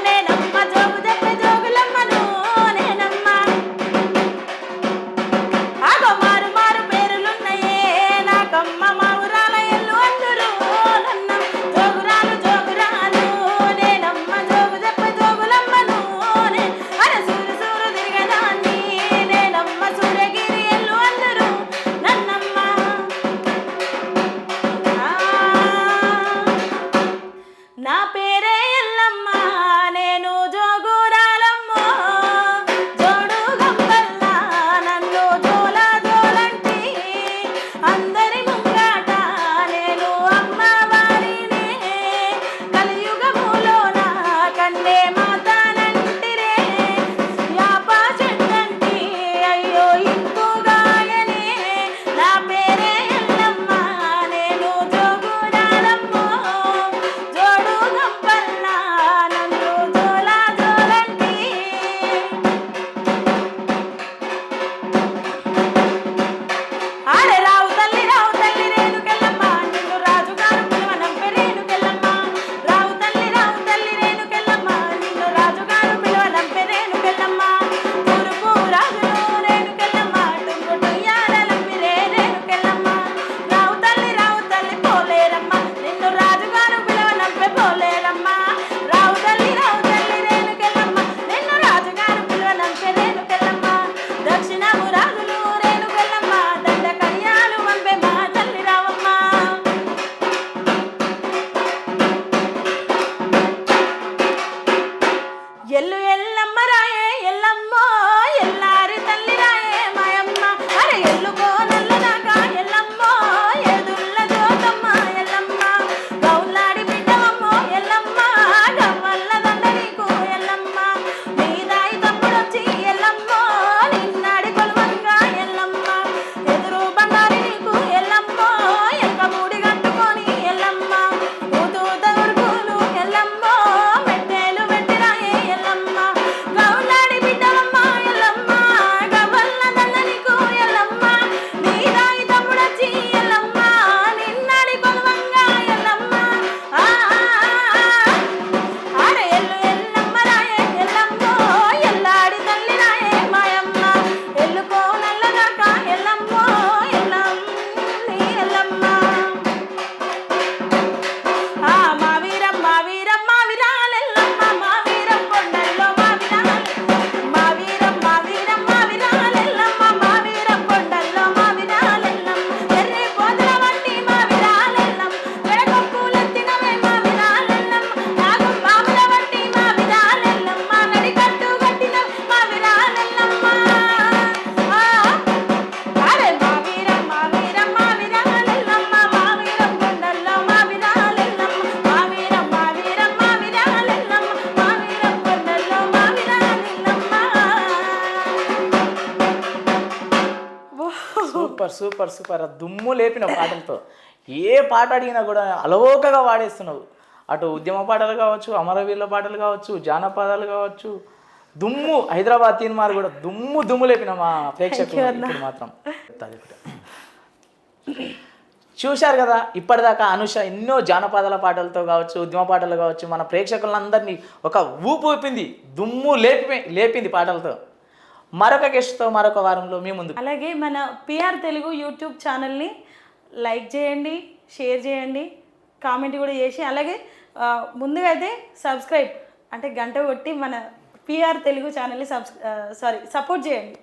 నేనమ్మ జోగు చెప్పే జోగులమ్మను నేనమ్మ ఆగో మారు మారు పేరులున్నాయే నాకమ్మ మా ఊరాల ఎల్లు అందరూ నన్న జోగురాలు జోగురాలు నేనమ్మ జోగు చెప్పే జోగులమ్మను అరే సూరు సూరు తిరిగేదాన్ని నేనమ్మ సూర్యగిరి ఎల్లు అందరూ నన్నమ్మ నా పేరే ఎల్లమ్మ నేను జోగురాలమ్మో జోడు గంపల్ల నన్ను జోల జోలంటి అందరి ముంగాట నేను అమ్మవారిని కలియుగములోన కన్నే మాతానంటిరే యాప చెట్టంటి అయ్యో ఇంకుగాయనే నా పేరే ఎల్లమ్మ నేను జోగురాలమ్మో జోడు గంపల్ల నన్ను జోల జోలంటి ఆడే రావు తల్లి రేణుకెళ్ళమ్మ నిన్ను రాజుగారు పిలువనంపే రేణుకెళ్ళమ్మ రావు తల్లి రేణుకెళ్ళమ్మ నిన్ను రాజుగారు పిలువనంపే రేణుకెళ్ళమ్మ తూర్పు రాజును రేణుకెళ్ళమ్మ టుంగు టుయ్యాలలంపిరే రేణుకెళ్ళమ్మ రావు తల్లి పోలేరమ్మ నిన్ను రాజుగారు పిలువనంపే పోలేరమ్మ రావు తల్లి రేణుకెళ్ళమ్మ నిన్ను రాజుగారు పిలువనంపే రేణుకెళ్ళమ్మ దక్షిణము రాజులు రేణుకెళ్ళమ్మ దండ కన్యాలు వంపే మా తల్లి రావమ్మ ఎల్లు ఎల్లమ్మ రాయే ఎల్లమ్మో ఎల్లారి తల్లి రాయే మాయమ్మ అరే ఎల్లుకో నల్లదాకా ఎల్లమ్మో ఎదుల్ల జోతమ్మ ఎల్లమ్మ గౌలాడి బిడ్డవమ్మో ఎల్లమ్మ గవ్వల్ల దండ నీకు ఎల్లమ్మ నీదాయి తమ్ముడొచ్చి ఎల్లమ్మో నిన్నాడి కొలువంగా ఎల్లమ్మ ఎదురు బంగారి నీకు ఎల్లమ్మో ఎంక మూడి కట్టుకొని ఎల్లమ్మ ఊతూత ఉరుకులు ఎల్లమ్మో మెట్టేలు పెట్టిరాయే ఎల్లమ్మ గౌలాడి బిడ్డవమ్మ ఎల్లమ్మ గవ్వల్ల దండ నీకు ఎల్లమ్మ నీదాయి తమ్ముడొచ్చి ఎల్లమ్మ నిన్నాడి కొలువంగా ఎల్లమ్మ ఆడే ఎల్లు ఎల్లమ్మ రాయే ఎల్లమ్మో ఎల్లాడి తల్లి రాయే మాయమ్మ ఎల్లుకో నల్లదాకా ఎల్లమ్మో ఎల్లమ్మ ఎల్లమ్మ మా వీరం విరాలెల్లమ్మ మా వీరం కొండల్లో మా విరాలెల్లమ్మ మా వీరం కొండల్లో మా విరాలెల్లమ్మ ఎర్రి పోతల వంటి మా విరాలెల్లమ్మ ఎడకొప్పులెత్తినవే మా విరాలెల్లమ్మ నాగం పాముల వంటి మా విరాలెల్లమ్మ నడికట్టు కట్టిన మా విరాలెల్లమ్మ అరే మా వీరం విరాలెల్లమ్మ మా వీరం కొండల్లో మా విరాలెల్లమ్మ మా వీరం విరాలెల్లమ్మ మా వీరం కొండల్లో మా విరాలెల్లమ్మ సూపర్ దుమ్ము లేపిన పాటలతో ఏ పాట అడిగినా కూడా అలవోకగా వాడేస్తున్నావు. అటు ఉద్యమ పాటలు కావచ్చు, అమరవీరుల పాటలు కావచ్చు, జానపదాలు కావచ్చు, దుమ్ము హైదరాబాద్ తీన్మార్ కూడా దుమ్ము లేపిన మా ప్రేక్షకులు ఇప్పుడు మాత్రం. చూశారు కదా ఇప్పటిదాకా అనుష ఎన్నో జానపదాల పాటలతో కావచ్చు, ఉద్యమ పాటలు కావచ్చు, మన ప్రేక్షకులందరినీ ఒక ఊపు ఊపింది, దుమ్ము లేపింది పాటలతో. మరొక గెస్ట్తో మరొక వారంలో మీ ముందు. అలాగే మన పిఆర్ తెలుగు యూట్యూబ్ ఛానల్ని లైక్ చేయండి, షేర్ చేయండి, కామెంట్ కూడా చేసి అలాగే ముందుగా అయితే సబ్స్క్రైబ్ అంటే గంట కొట్టి మన పిఆర్ తెలుగు ఛానల్ని సపోర్ట్ చేయండి.